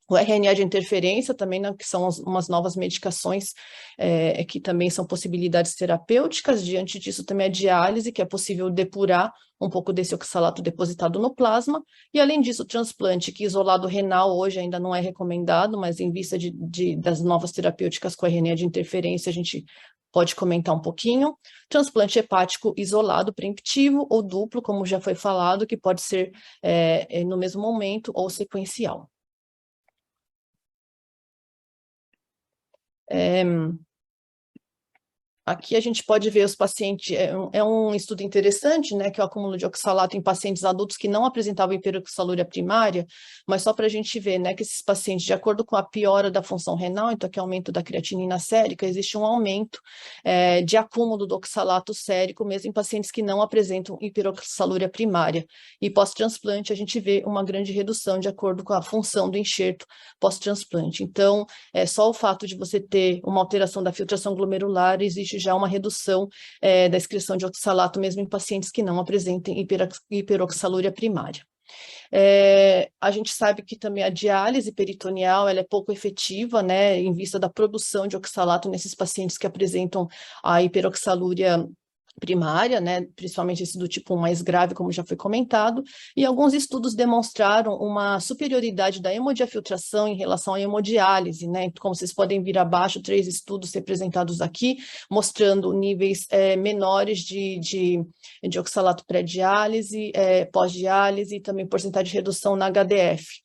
O RNA de interferência também, né, que são umas novas medicações que também são possibilidades terapêuticas. Diante disso também a diálise, que é possível depurar um pouco desse oxalato depositado no plasma. E além disso, o transplante, que isolado renal hoje ainda não é recomendado, mas em vista das novas terapêuticas com RNA de interferência, a gente pode comentar um pouquinho. Transplante hepático isolado, preemptivo ou duplo, como já foi falado, que pode ser no mesmo momento ou sequencial. Aqui a gente pode ver os pacientes, é um estudo interessante, né, que é o acúmulo de oxalato em pacientes adultos que não apresentavam hiperoxalúria primária, mas só para a gente ver, né, que esses pacientes, de acordo com a piora da função renal, então aqui é aumento da creatinina sérica, existe um aumento de acúmulo do oxalato sérico, mesmo em pacientes que não apresentam hiperoxalúria primária. E pós-transplante a gente vê uma grande redução de acordo com a função do enxerto pós-transplante. Então, só o fato de você ter uma alteração da filtração glomerular, existe já uma redução da excreção de oxalato, mesmo em pacientes que não apresentem hiperoxalúria primária. A gente sabe que também a diálise peritoneal ela é pouco efetiva, né, em vista da produção de oxalato nesses pacientes que apresentam a hiperoxalúria primária, né, principalmente esse do tipo 1 mais grave, como já foi comentado, e alguns estudos demonstraram uma superioridade da hemodiafiltração em relação à hemodiálise, né, como vocês podem ver abaixo, 3 estudos representados aqui, mostrando níveis menores de oxalato pré-diálise, pós-diálise e também porcentagem de redução na HDF.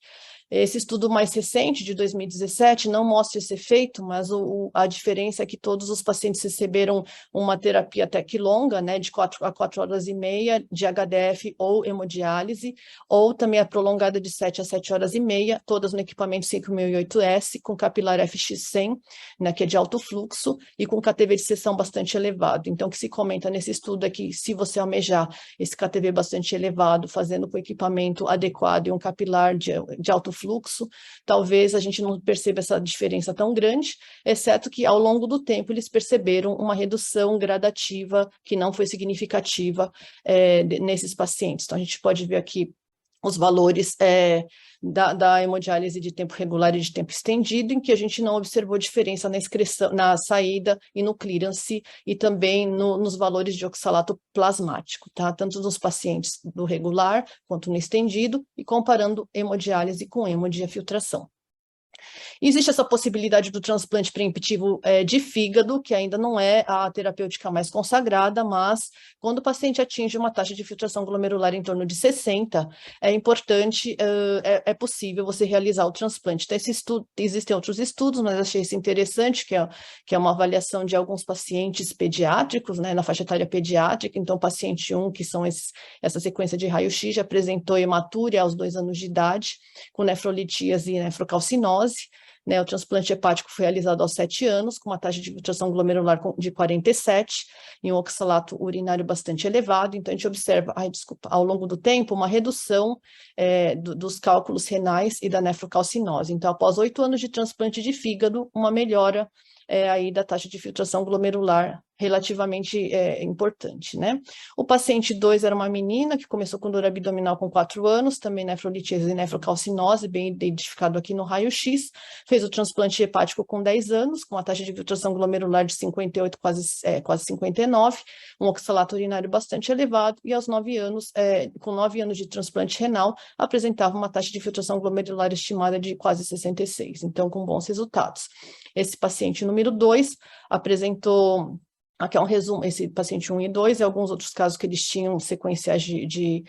Esse estudo mais recente, de 2017, não mostra esse efeito, mas a diferença é que todos os pacientes receberam uma terapia até que longa, né, de 4 a 4 horas e meia, de HDF ou hemodiálise, ou também a prolongada de 7 a 7 horas e meia, todas no equipamento 5008S, com capilar FX100, né, que é de alto fluxo, e com KTV de seção bastante elevado. Então, o que se comenta nesse estudo é que, se você almejar esse KTV bastante elevado, fazendo com equipamento adequado e um capilar de alto fluxo, talvez a gente não perceba essa diferença tão grande, exceto que ao longo do tempo eles perceberam uma redução gradativa que não foi significativa nesses pacientes. Então a gente pode ver aqui os valores da hemodiálise de tempo regular e de tempo estendido, em que a gente não observou diferença na excreção, na saída e no clearance, e também nos valores de oxalato plasmático, tá? Tanto nos pacientes do regular quanto no estendido, e comparando hemodiálise com hemodiafiltração. Existe essa possibilidade do transplante preemptivo de fígado, que ainda não é a terapêutica mais consagrada, mas quando o paciente atinge uma taxa de filtração glomerular em torno de 60, é importante, é possível você realizar o transplante. Então, existem outros estudos, mas achei isso interessante, que é uma avaliação de alguns pacientes pediátricos, né, na faixa etária pediátrica. Então, paciente 1, que são essa sequência de raio-x, já apresentou hematúria aos 2 anos de idade, com nefrolitíase e nefrocalcinose. Né, o transplante hepático foi realizado aos 7 anos, com uma taxa de filtração glomerular de 47, e um oxalato urinário bastante elevado. Então, a gente observa, ao longo do tempo, uma redução dos cálculos renais e da nefrocalcinose. Então, após 8 anos de transplante de fígado, uma melhora aí da taxa de filtração glomerular relativamente importante, né? O paciente 2 era uma menina que começou com dor abdominal com 4 anos, também nefrolitíase e nefrocalcinose, bem identificado aqui no raio-x, fez o transplante hepático com 10 anos, com a taxa de filtração glomerular de 58, quase 59, um oxalato urinário bastante elevado, e aos 9 anos, com 9 anos de transplante renal, apresentava uma taxa de filtração glomerular estimada de quase 66, então com bons resultados. Esse paciente número 2 apresentou... Aqui é um resumo, esse paciente 1 e 2, e alguns outros casos que eles tinham sequenciais de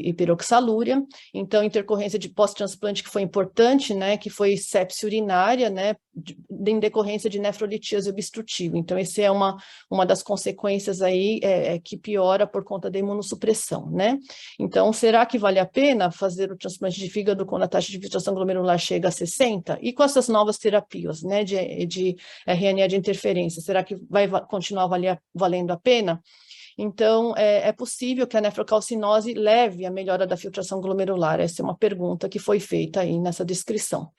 hiperoxalúria. Então, intercorrência de pós-transplante que foi importante, né, que foi sepse urinária, né, em decorrência de nefrolitíase obstrutiva. Então, essa é uma das consequências aí que piora por conta da imunossupressão, né. Então, será que vale a pena fazer o transplante de fígado quando a taxa de filtração glomerular chega a 60? E com essas novas terapias, né, de RNA de interferência, será que vai continuar valendo a pena? Então, é possível que a nefrocalcinose leve à melhora da filtração glomerular. Essa é uma pergunta que foi feita aí nessa descrição.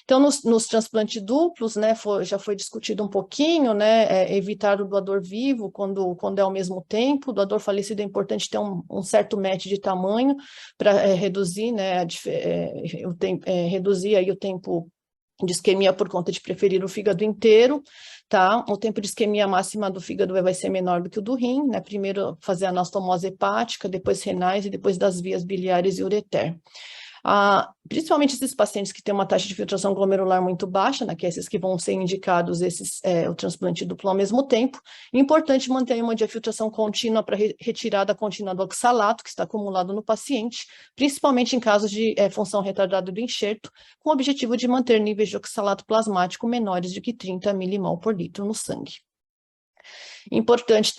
Então, nos transplantes duplos, né, já foi discutido um pouquinho, né, evitar o doador vivo quando é ao mesmo tempo. O doador falecido é importante ter um certo match de tamanho para reduzir, né, reduzir aí o tempo de isquemia por conta de preferir o fígado inteiro, tá? O tempo de isquemia máxima do fígado vai ser menor do que o do rim, né? Primeiro fazer a anastomose hepática, depois renais e depois das vias biliares e ureter. Principalmente esses pacientes que têm uma taxa de filtração glomerular muito baixa, né, que é esses que vão ser indicados o transplante duplo ao mesmo tempo, é importante manter a hemodiafiltração contínua para retirada contínua do oxalato que está acumulado no paciente, principalmente em casos de função retardada do enxerto, com o objetivo de manter níveis de oxalato plasmático menores do que 30 milimol por litro no sangue. Importante,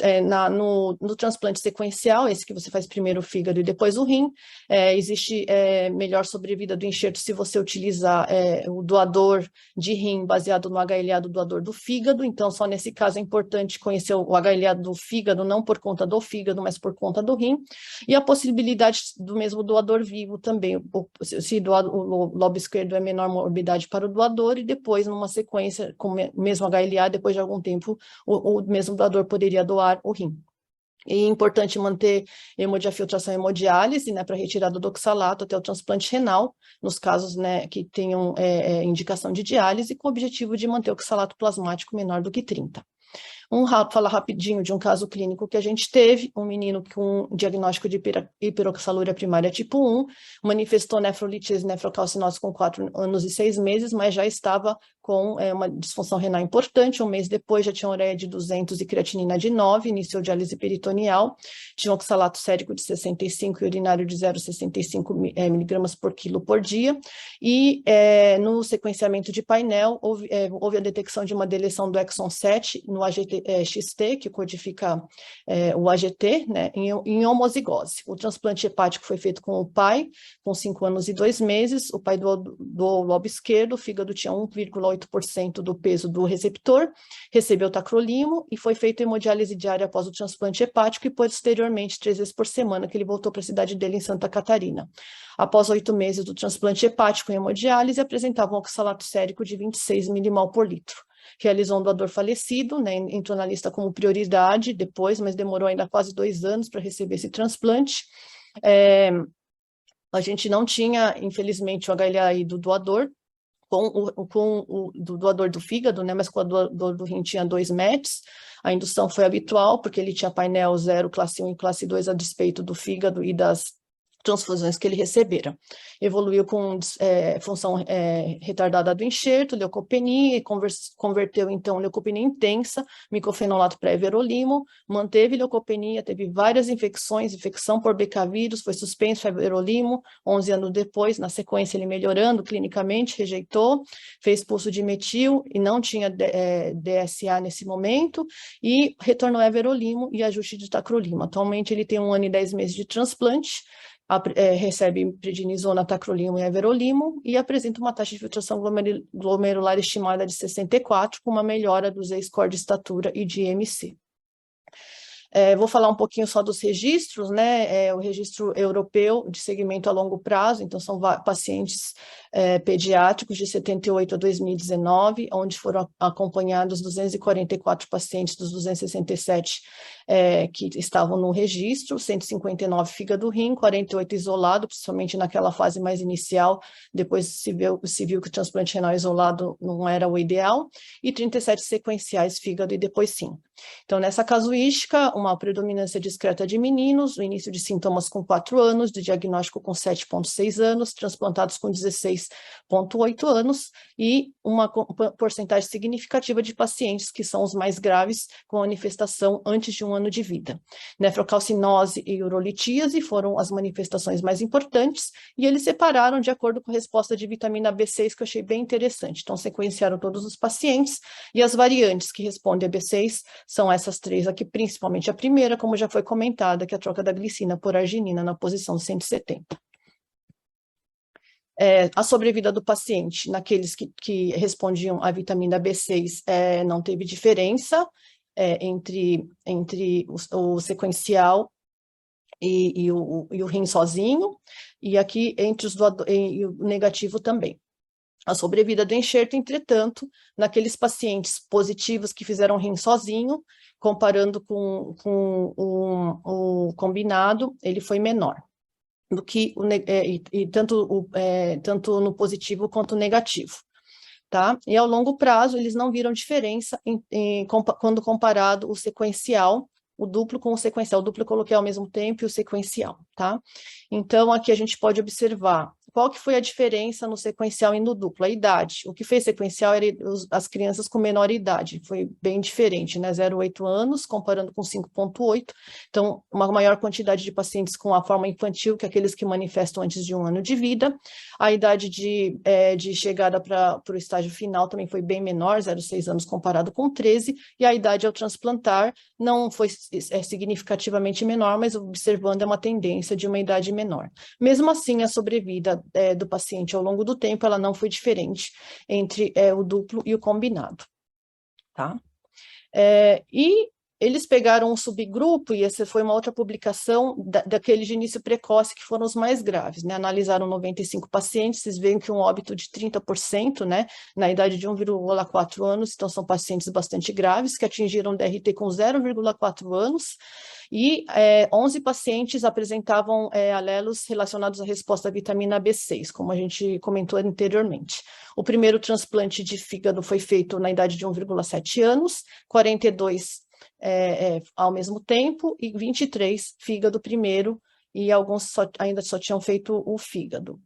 no transplante sequencial, esse que você faz primeiro o fígado e depois o rim, existe melhor sobrevida do enxerto se você utilizar o doador de rim baseado no HLA do doador do fígado. Então, só nesse caso é importante conhecer o HLA do fígado, não por conta do fígado, mas por conta do rim, e a possibilidade do mesmo doador vivo também, se o lobo esquerdo é menor morbidade para o doador, e depois, numa sequência com o mesmo HLA, depois de algum tempo, o mesmo doador poderia doar o rim. E é importante manter hemodiafiltração e hemodiálise, né, para retirada do oxalato até o transplante renal, nos casos, né, que tenham indicação de diálise, com o objetivo de manter o oxalato plasmático menor do que 30. Falar rapidinho de um caso clínico que a gente teve, um menino com diagnóstico de hiperoxalúria primária tipo 1, manifestou nefrolitise nefrocalcinose com 4 anos e 6 meses, mas já estava com uma disfunção renal importante. Um mês depois já tinha ureia de 200 e creatinina de 9, iniciou diálise peritoneal, tinha um oxalato sérico de 65 e urinário de 0,65 miligramas por quilo por dia, e no sequenciamento de painel houve a detecção de uma deleção do exon 7 no AGT-XT, que codifica o AGT, né, em homozigose. O transplante hepático foi feito com o pai, com 5 anos e 2 meses, o pai doou o lobo esquerdo, o fígado tinha 1,8% do peso do receptor, recebeu tacrolimo e foi feita hemodiálise diária após o transplante hepático e posteriormente 3 vezes por semana, que ele voltou para a cidade dele em Santa Catarina. Após 8 meses do transplante hepático em hemodiálise, apresentava um oxalato sérico de 26 milimol por litro. Realizou um doador falecido, né, entrou na lista como prioridade depois, mas demorou ainda quase 2 anos para receber esse transplante. A gente não tinha, infelizmente, o HLA do doador, com o do doador do fígado, né, mas com o doador do rim tinha 2 METs. A indução foi habitual, porque ele tinha painel 0, classe 1 e classe 2 a despeito do fígado e das transfusões que ele recebera. Evoluiu com função retardada do enxerto, leucopenia, e converteu então leucopenia intensa, micofenolato pré-everolimo, manteve leucopenia, teve várias infecções, infecção por BK-vírus, foi suspenso everolimo, 11 anos depois, na sequência ele melhorando clinicamente, rejeitou, fez pulso de metil e não tinha DSA nesse momento, e retornou everolimo e ajuste de tacrolimo. Atualmente ele tem 1 ano e 10 meses de transplante, recebe prednisona, tacrolimo e everolimo e apresenta uma taxa de filtração glomerular estimada de 64, com uma melhora do Z-score de estatura e de IMC. Vou falar um pouquinho só dos registros, né? O registro europeu de segmento a longo prazo, então são pacientes pediátricos de 78 a 2019, onde foram acompanhados 244 pacientes dos 267 que estavam no registro, 159 fígado rim, 48 isolado, principalmente naquela fase mais inicial, depois se viu que o transplante renal isolado não era o ideal, e 37 sequenciais fígado e depois sim. Então, nessa casuística, uma predominância discreta de meninos, o início de sintomas com 4 anos, de diagnóstico com 7,6 anos, transplantados com 16,8 anos, e uma porcentagem significativa de pacientes que são os mais graves, com manifestação antes de 1 ano de vida. Nefrocalcinose e urolitíase foram as manifestações mais importantes, e eles separaram de acordo com a resposta de vitamina B6, que eu achei bem interessante. Então, sequenciaram todos os pacientes, e as variantes que respondem a B6 são essas 3 aqui, principalmente a primeira, como já foi comentada, que é a troca da glicina por arginina na posição 170. A sobrevida do paciente, naqueles que respondiam à vitamina B6, não teve diferença entre o sequencial e o rim sozinho, e aqui entre os e o negativo também. A sobrevida do enxerto, entretanto, naqueles pacientes positivos que fizeram rim sozinho, comparando com o combinado, ele foi menor do que tanto no positivo quanto no negativo, tá? E ao longo prazo, eles não viram diferença quando comparado o sequencial, o duplo com o sequencial. O duplo eu coloquei ao mesmo tempo e o sequencial, tá? Então, aqui a gente pode observar qual que foi a diferença no sequencial e no duplo? A idade. O que fez sequencial era as crianças com menor idade, foi bem diferente, né? 0,8 anos, comparando com 5,8. Então, uma maior quantidade de pacientes com a forma infantil que aqueles que manifestam antes de 1 ano de vida. A idade de chegada para o estágio final também foi bem menor, 0,6 anos comparado com 13, e a idade ao transplantar não foi significativamente menor, mas observando é uma tendência de uma idade menor. Mesmo assim, a sobrevida do paciente ao longo do tempo, ela não foi diferente entre o duplo e o combinado, tá? E eles pegaram um subgrupo, e essa foi uma outra publicação daqueles de início precoce, que foram os mais graves, né? Analisaram 95 pacientes, vocês veem que um óbito de 30%, né? Na idade de 1,4 anos, então são pacientes bastante graves, que atingiram DRT com 0,4 anos, e 11 pacientes apresentavam alelos relacionados à resposta à vitamina B6, como a gente comentou anteriormente. O primeiro transplante de fígado foi feito na idade de 1,7 anos, 42 ao mesmo tempo, e 23 fígado primeiro, e alguns ainda só tinham feito o fígado.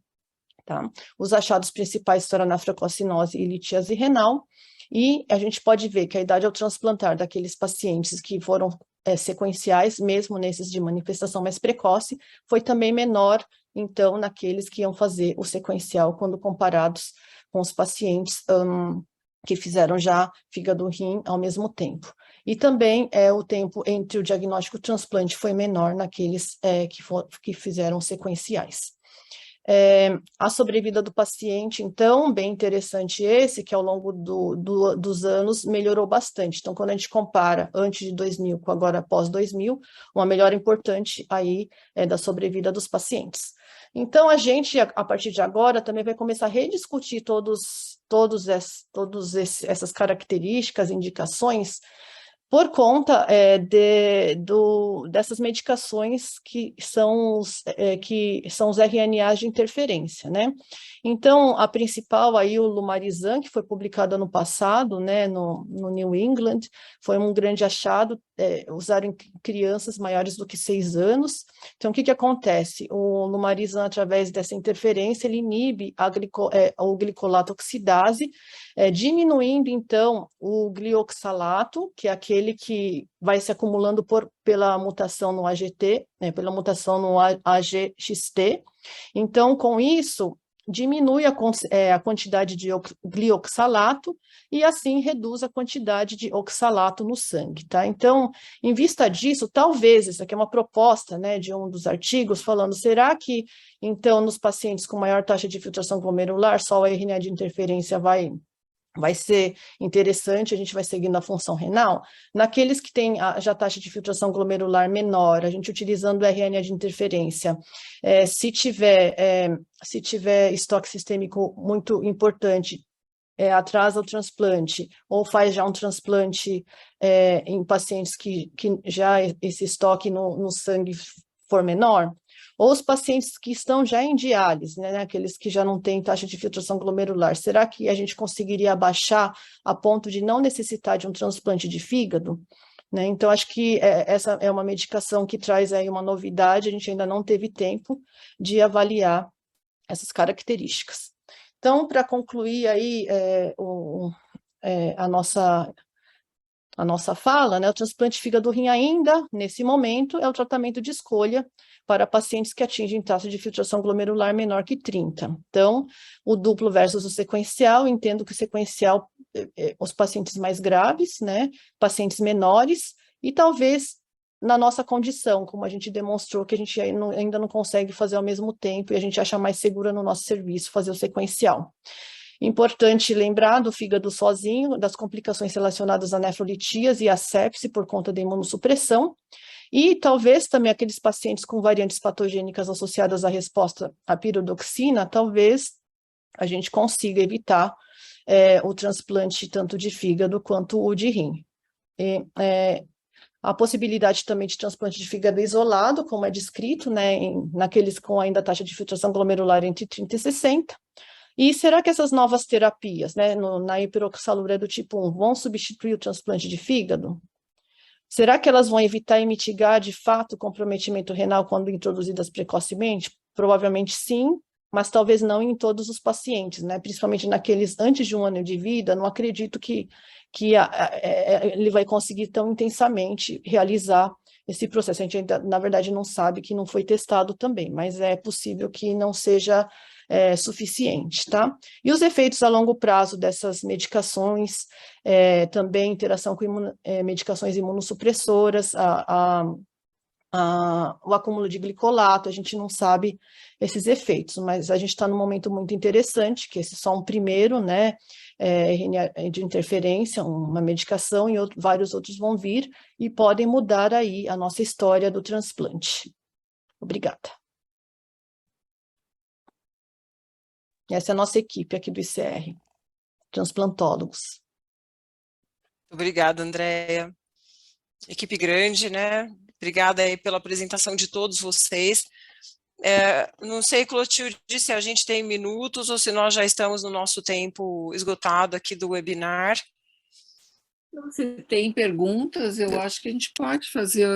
Tá? Os achados principais foram nefrocarcinose e litíase renal, e a gente pode ver que a idade ao transplantar daqueles pacientes que foram sequenciais, mesmo nesses de manifestação mais precoce, foi também menor, então, naqueles que iam fazer o sequencial quando comparados com os pacientes que fizeram já fígado-rim ao mesmo tempo. E também o tempo entre o diagnóstico e o transplante foi menor naqueles que fizeram sequenciais. A sobrevida do paciente, então, bem interessante esse, que ao longo dos anos melhorou bastante. Então, quando a gente compara antes de 2000 com agora após 2000, uma melhora importante aí da sobrevida dos pacientes. Então, a gente, a partir de agora, também vai começar a rediscutir todas essas características, indicações, por conta dessas medicações que são os RNAs de interferência, né? Então, a principal aí, o Lumarizan, que foi publicado ano passado, né, no New England, foi um grande achado, usaram em crianças maiores do que 6 anos. Então, o que acontece? O Lumarizan, através dessa interferência, ele inibe o glicolato oxidase, diminuindo, então, o glioxalato, que é aquele que vai se acumulando pela mutação no AGT, pela mutação no AGXT. Então, com isso, diminui a quantidade de glioxalato e, assim, reduz a quantidade de oxalato no sangue, tá? Então, em vista disso, talvez, isso aqui é uma proposta, né, de um dos artigos, falando, será que, então, nos pacientes com maior taxa de filtração glomerular, só a RNA de interferência vai ser interessante, a gente vai seguindo a função renal. Naqueles que têm já taxa de filtração glomerular menor, a gente utilizando o RNA de interferência, se tiver estoque sistêmico muito importante, atrasa o transplante, ou faz já um transplante em pacientes que já esse estoque no sangue for menor, ou os pacientes que estão já em diálise, né, aqueles que já não têm taxa de filtração glomerular, será que a gente conseguiria abaixar a ponto de não necessitar de um transplante de fígado? Né? Então, acho que essa é uma medicação que traz aí uma novidade, a gente ainda não teve tempo de avaliar essas características. Então, para concluir aí a nossa fala, né, o transplante de fígado-rim ainda, nesse momento, é o tratamento de escolha para pacientes que atingem taxa de filtração glomerular menor que 30. Então, o duplo versus o sequencial, entendo que o sequencial, os pacientes mais graves, né, pacientes menores, e talvez na nossa condição, como a gente demonstrou que a gente ainda não consegue fazer ao mesmo tempo, e a gente acha mais segura no nosso serviço fazer o sequencial. Importante lembrar do fígado sozinho, das complicações relacionadas à nefrolitíase e à sepse por conta da imunossupressão, e talvez também aqueles pacientes com variantes patogênicas associadas à resposta à piridoxina, talvez a gente consiga evitar o transplante tanto de fígado quanto o de rim. A possibilidade também de transplante de fígado isolado, como é descrito, né, naqueles com ainda taxa de filtração glomerular entre 30 e 60. E será que essas novas terapias, né, na hiperoxalúria do tipo 1, vão substituir o transplante de fígado? Será que elas vão evitar e mitigar, de fato, o comprometimento renal quando introduzidas precocemente? Provavelmente sim, mas talvez não em todos os pacientes, né? Principalmente naqueles antes de 1 ano de vida, não acredito que ele vai conseguir tão intensamente realizar esse processo. A gente ainda, na verdade, não sabe, que não foi testado também, mas é possível que não seja suficiente, tá? E os efeitos a longo prazo dessas medicações, também interação com medicações imunossupressoras, o acúmulo de glicolato, a gente não sabe esses efeitos, mas a gente está num momento muito interessante, que esse é só um primeiro, né, de interferência, uma medicação, e vários outros vão vir e podem mudar aí a nossa história do transplante. Obrigada. Essa é a nossa equipe aqui do ICR, transplantólogos. Obrigada, Andréia. Equipe grande, né? Obrigada aí pela apresentação de todos vocês. Não sei, Clotilde, se a gente tem minutos ou se nós já estamos no nosso tempo esgotado aqui do webinar. Se tem perguntas, eu acho que a gente pode fazer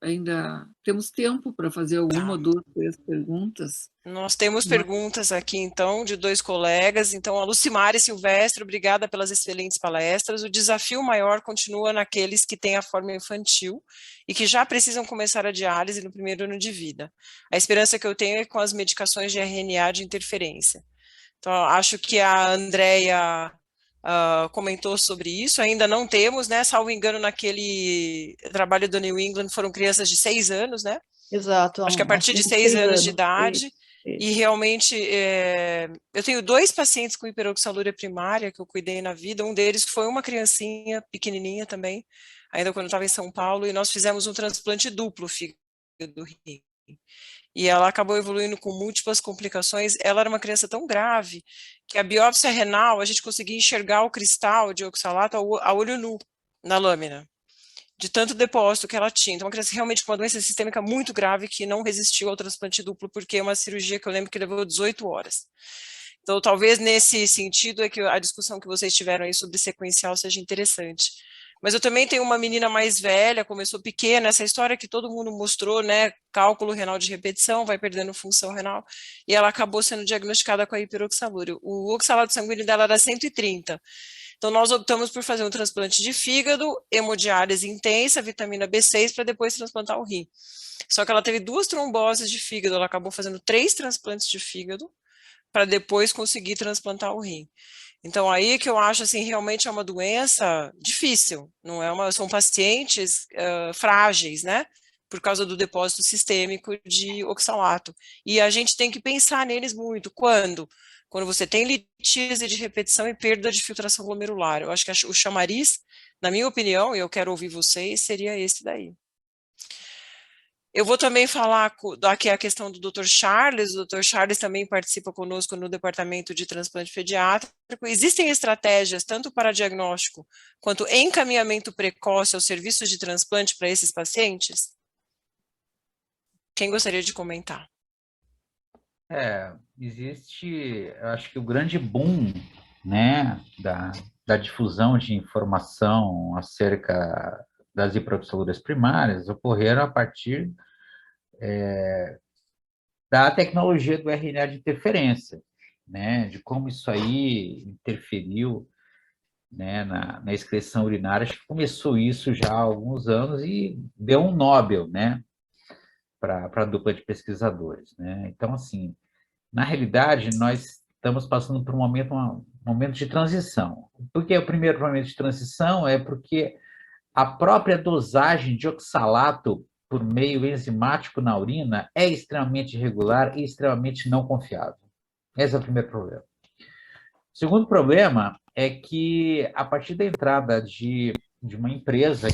ainda. Temos tempo para fazer uma, 2, 3 perguntas. Nós temos perguntas aqui, então, de 2 colegas. Então, a Lucimara e Silvestre, obrigada pelas excelentes palestras. O desafio maior continua naqueles que têm a forma infantil e que já precisam começar a diálise no primeiro ano de vida. A esperança que eu tenho é com as medicações de RNA de interferência. Então, acho que a Andréia comentou sobre isso. Ainda não temos, né? Salvo engano, naquele trabalho do New England, foram crianças de 6 anos, né? Exato. Acho que a partir de 6 anos de idade. E realmente, eu tenho 2 pacientes com hiperoxalúria primária que eu cuidei na vida. Um deles foi uma criancinha pequenininha também, ainda quando eu estava em São Paulo, e nós fizemos um transplante duplo fígado rim. E ela acabou evoluindo com múltiplas complicações. Ela era uma criança tão grave que a biópsia renal, a gente conseguia enxergar o cristal de oxalato a olho nu na lâmina, de tanto depósito que ela tinha. Então, uma criança realmente com uma doença sistêmica muito grave que não resistiu ao transplante duplo, porque é uma cirurgia que eu lembro que levou 18 horas. Então, talvez nesse sentido é que a discussão que vocês tiveram aí sobre sequencial seja interessante. Mas eu também tenho uma menina mais velha, começou pequena, essa história que todo mundo mostrou, né, cálculo renal de repetição, vai perdendo função renal, e ela acabou sendo diagnosticada com a hiperoxalúria. O oxalato sanguíneo dela era 130. Então, nós optamos por fazer um transplante de fígado, hemodiálise intensa, vitamina B6, para depois transplantar o rim. Só que ela teve 2 tromboses de fígado, ela acabou fazendo 3 transplantes de fígado, para depois conseguir transplantar o rim. Então, aí que eu acho, assim, realmente é uma doença difícil, não é são pacientes frágeis, né, por causa do depósito sistêmico de oxalato. E a gente tem que pensar neles muito. Quando você tem litíase de repetição e perda de filtração glomerular. Eu acho que o chamariz, na minha opinião, e eu quero ouvir vocês, seria esse daí. Eu vou também falar aqui a questão do Dr. Charles. O Dr. Charles também participa conosco no departamento de transplante pediátrico. Existem estratégias tanto para diagnóstico quanto encaminhamento precoce aos serviços de transplante para esses pacientes? Quem gostaria de comentar? Existe, eu acho que o grande boom, né, da difusão de informação acerca das hiperoxalúrias primárias ocorreram a partir da tecnologia do RNA de interferência, né, de como isso aí interferiu, né, na excreção urinária. Acho que começou isso já há alguns anos e deu um Nobel, né, para a dupla de pesquisadores, né? Então, assim, na realidade, nós estamos passando por um momento de transição. Por que o primeiro momento de transição? É porque a própria dosagem de oxalato por meio enzimático na urina é extremamente irregular e extremamente não confiável. Esse é o primeiro problema. O segundo problema é que, a partir da entrada de uma empresa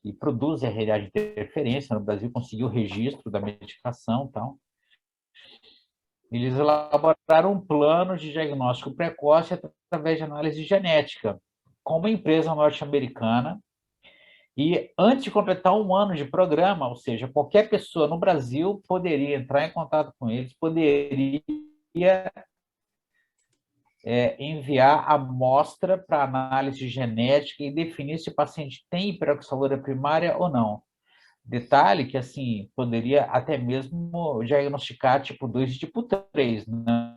que produz RNA de interferência no Brasil, conseguiu o registro da medicação e tal, eles elaboraram um plano de diagnóstico precoce através de análise genética, com uma empresa norte-americana, e antes de completar 1 ano de programa, ou seja, qualquer pessoa no Brasil poderia entrar em contato com eles, poderia enviar a amostra para análise genética e definir se o paciente tem hiperoxalúria primária ou não. Detalhe que, assim, poderia até mesmo diagnosticar tipo 2 e tipo 3,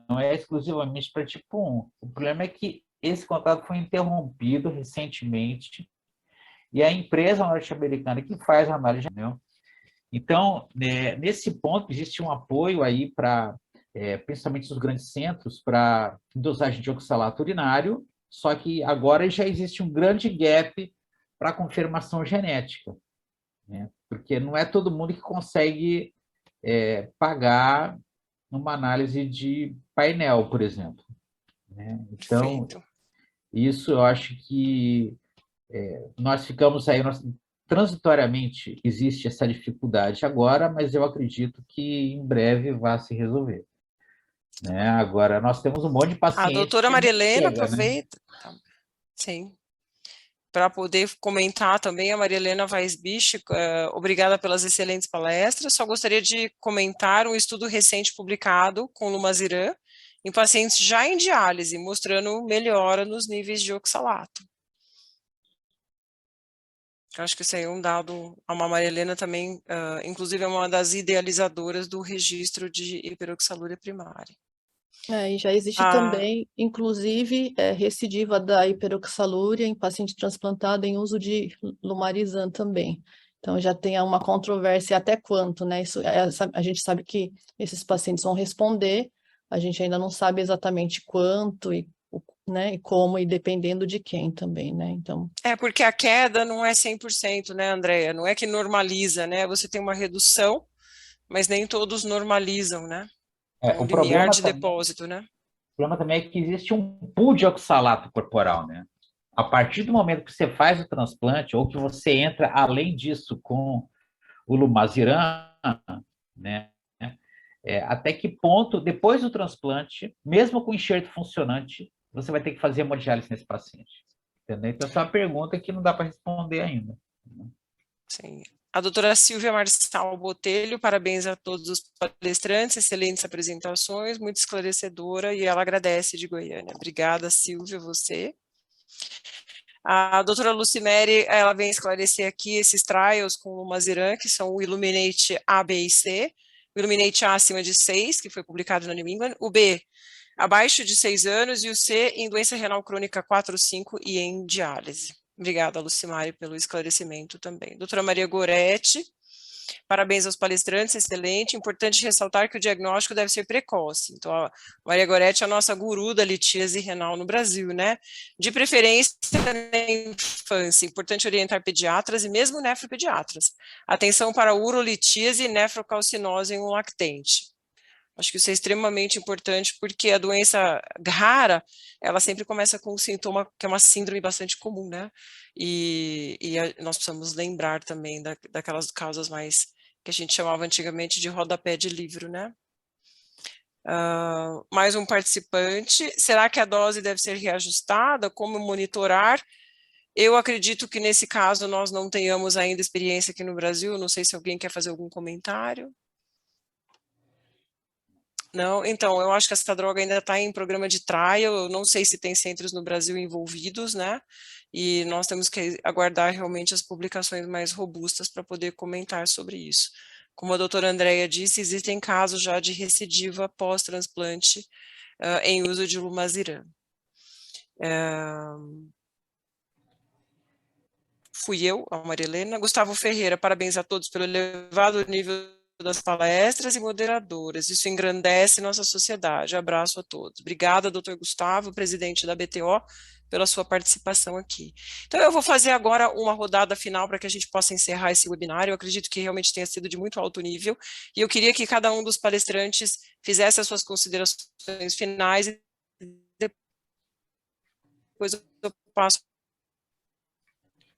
não é exclusivamente para tipo 1. O problema é que esse contrato foi interrompido recentemente e a empresa norte-americana que faz a análise, entendeu? Então, nesse ponto, existe um apoio aí para, principalmente os grandes centros, para dosagem de oxalato urinário, só que agora já existe um grande gap para confirmação genética, né? Porque não é todo mundo que consegue pagar uma análise de painel, por exemplo, né? Então, Perfeito. isso eu acho que nós ficamos aí, transitoriamente existe essa dificuldade agora, mas eu acredito que em breve vai se resolver, né? Agora, nós temos um monte de A paciente doutora que não Marilena chega, né? aproveita, tá, sim, para poder comentar também, a Maria Helena Weisbich, obrigada pelas excelentes palestras, só gostaria de comentar um estudo recente publicado com Lumasiran em pacientes já em diálise, mostrando melhora nos níveis de oxalato. Eu acho que isso aí é um dado, a Maria Helena também, inclusive é uma das idealizadoras do registro de hiperoxalúria primária. E já existe também, inclusive, recidiva da hiperoxalúria em paciente transplantado em uso de Lumarizan também. Então, já tem uma controvérsia até quanto, né? Isso, a gente sabe que esses pacientes vão responder, a gente ainda não sabe exatamente quanto, né, e como, e dependendo de quem também, né? Então... Porque a queda não é 100%, né, Andréia? Não é que normaliza, né? Você tem uma redução, mas nem todos normalizam, né? Então, o O limiar problema de também, depósito, né? o problema também é que existe um pool de oxalato corporal, né? A partir do momento que você faz o transplante, ou que você entra além disso com o Lumasiran, né? Até que ponto, depois do transplante, mesmo com enxerto funcionante, você vai ter que fazer hemodiálise nesse paciente? Entendeu? Então, essa é uma pergunta que não dá para responder ainda. Sim. A doutora Silvia Marçal Botelho, parabéns a todos os palestrantes, excelentes apresentações, muito esclarecedora, e ela agradece de Goiânia. Obrigada, Silvia, você. A doutora Lucimere, ela vem esclarecer aqui esses trials com o Lumasiran, que são o Illuminate A, B e C, o Illuminate A acima de 6, que foi publicado na New England, o B abaixo de 6 anos, e o C em doença renal crônica 4, 5 e em diálise. Obrigada, Lucimari, pelo esclarecimento também. Doutora Maria Goretti, parabéns aos palestrantes, excelente. Importante ressaltar que o diagnóstico deve ser precoce. Então, a Maria Goretti é a nossa guru da litíase renal no Brasil, né? De preferência na infância. Importante orientar pediatras e mesmo nefropediatras. Atenção para urolitíase e nefrocalcinose em um lactente. Acho que isso é extremamente importante, porque a doença rara, ela sempre começa com um sintoma que é uma síndrome bastante comum, né? E nós precisamos lembrar também daquelas causas mais, que a gente chamava antigamente de rodapé de livro, né? Mais um participante. Será que a dose deve ser reajustada? Como monitorar? Eu acredito que nesse caso nós não tenhamos ainda experiência aqui no Brasil, não sei se alguém quer fazer algum comentário. Não, então, eu acho que essa droga ainda está em programa de trial, eu não sei se tem centros no Brasil envolvidos, né, e nós temos que aguardar realmente as publicações mais robustas para poder comentar sobre isso. Como a doutora Andréia disse, existem casos já de recidiva pós-transplante em uso de Lumasiran. Fui eu, a Maria Helena. Gustavo Ferreira, parabéns a todos pelo elevado nível das palestras e moderadoras. Isso engrandece nossa sociedade. Abraço a todos. Obrigada, doutor Gustavo, presidente da BTO, pela sua participação aqui. Então, eu vou fazer agora uma rodada final para que a gente possa encerrar esse webinar. Eu acredito que realmente tenha sido de muito alto nível, e eu queria que cada um dos palestrantes fizesse as suas considerações finais, e depois eu passo.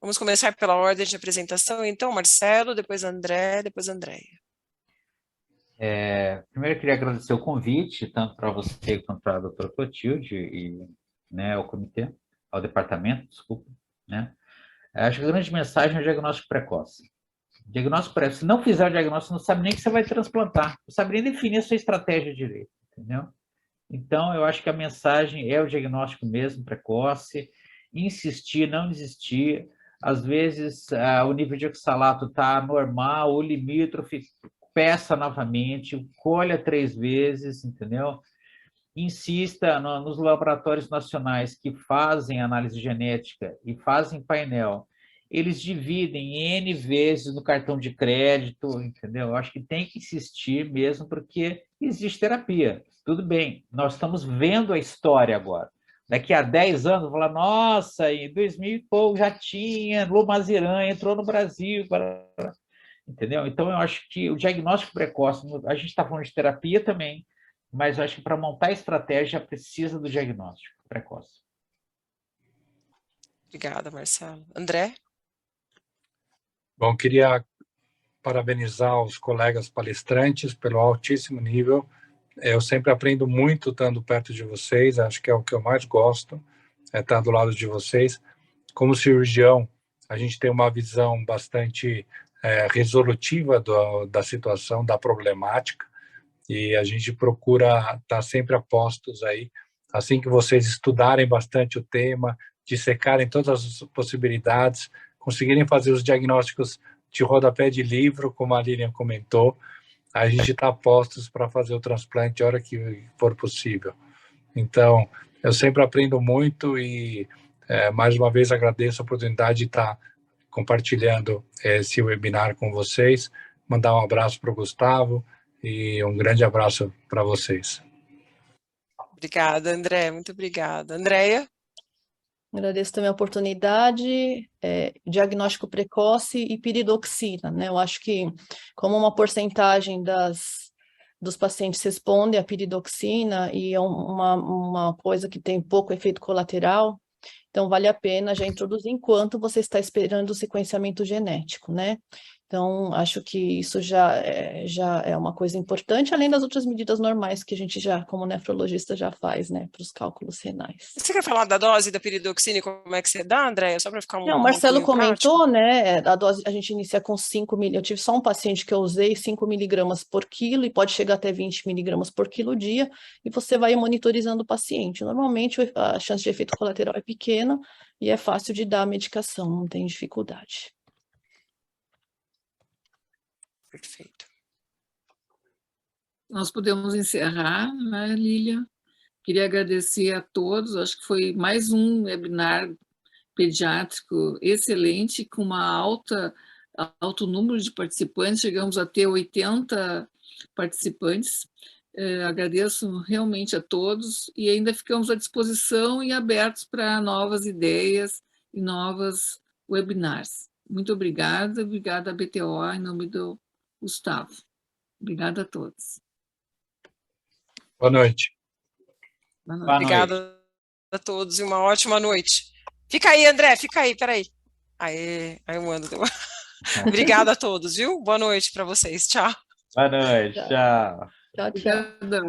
Vamos começar pela ordem de apresentação, então, Marcelo, depois André, depois Andréia. Primeiro, eu queria agradecer o convite, tanto para você quanto para a doutora Clotilde e, né, ao comitê, ao departamento, desculpa, né? Acho que a grande mensagem é o diagnóstico precoce. Diagnóstico precoce. Se não fizer o diagnóstico, você não sabe nem que você vai transplantar, não sabe nem definir a sua estratégia direito, entendeu? Então, eu acho que a mensagem é o diagnóstico mesmo, precoce, insistir, não desistir. às vezes o nível de oxalato está normal, o limítrofe, peça novamente, colha 3 vezes, entendeu? Insista nos laboratórios nacionais que fazem análise genética e fazem painel, eles dividem N vezes no cartão de crédito, entendeu? Eu acho que tem que insistir mesmo, porque existe terapia. Tudo bem, nós estamos vendo a história agora. Daqui a 10 anos, falar, nossa, em 2000 e pouco já tinha, Lumaziran entrou no Brasil, entendeu? Então, eu acho que o diagnóstico precoce, a gente está falando de terapia também, mas eu acho que para montar a estratégia precisa do diagnóstico precoce. Obrigada, Marcelo. André? Bom, queria parabenizar os colegas palestrantes pelo altíssimo nível. Eu sempre aprendo muito estando perto de vocês, acho que é o que eu mais gosto, é estar do lado de vocês. Como cirurgião, a gente tem uma visão bastante resolutiva da situação, da problemática, e a gente procura estar sempre a postos aí, assim que vocês estudarem bastante o tema, dissecarem todas as possibilidades, conseguirem fazer os diagnósticos de rodapé de livro, como a Lilian comentou, a gente está a postos para fazer o transplante a hora que for possível. Então, eu sempre aprendo muito e, mais uma vez, agradeço a oportunidade de estar compartilhando esse webinar com vocês. Mandar um abraço para o Gustavo e um grande abraço para vocês. Obrigada, André. Muito obrigada. Andréia? Agradeço também a oportunidade, diagnóstico precoce e piridoxina, né? Eu acho que como uma porcentagem dos pacientes respondem à piridoxina e é uma coisa que tem pouco efeito colateral, então vale a pena já introduzir enquanto você está esperando o sequenciamento genético, né? Então, acho que isso já é uma coisa importante, além das outras medidas normais que a gente já, como nefrologista, já faz, né, para os cálculos renais. Você quer falar da dose da piridoxina e como é que você dá, Andréia? Só para ficar Não, o Marcelo comentou, prático. né, a dose a gente inicia com 5 mil, eu tive só um paciente que eu usei 5 miligramas por quilo e pode chegar até 20 miligramas por quilo dia, e você vai monitorizando o paciente. Normalmente a chance de efeito colateral é pequena e é fácil de dar a medicação, não tem dificuldade. Perfeito. Nós podemos encerrar, né, Lília? Queria agradecer a todos, acho que foi mais um webinar pediátrico excelente, com alto número de participantes, chegamos a ter 80 participantes. Agradeço realmente a todos e ainda ficamos à disposição e abertos para novas ideias e novos webinars. Muito obrigada à BTO, em nome do Gustavo. Obrigada a todos. Boa noite. Boa noite. Obrigada a todos e uma ótima noite. Fica aí, André, fica aí, peraí. Aí eu ando. Obrigada a todos, viu? Boa noite para vocês. Tchau. Boa noite, tchau. Tchau, tchau. Obrigada.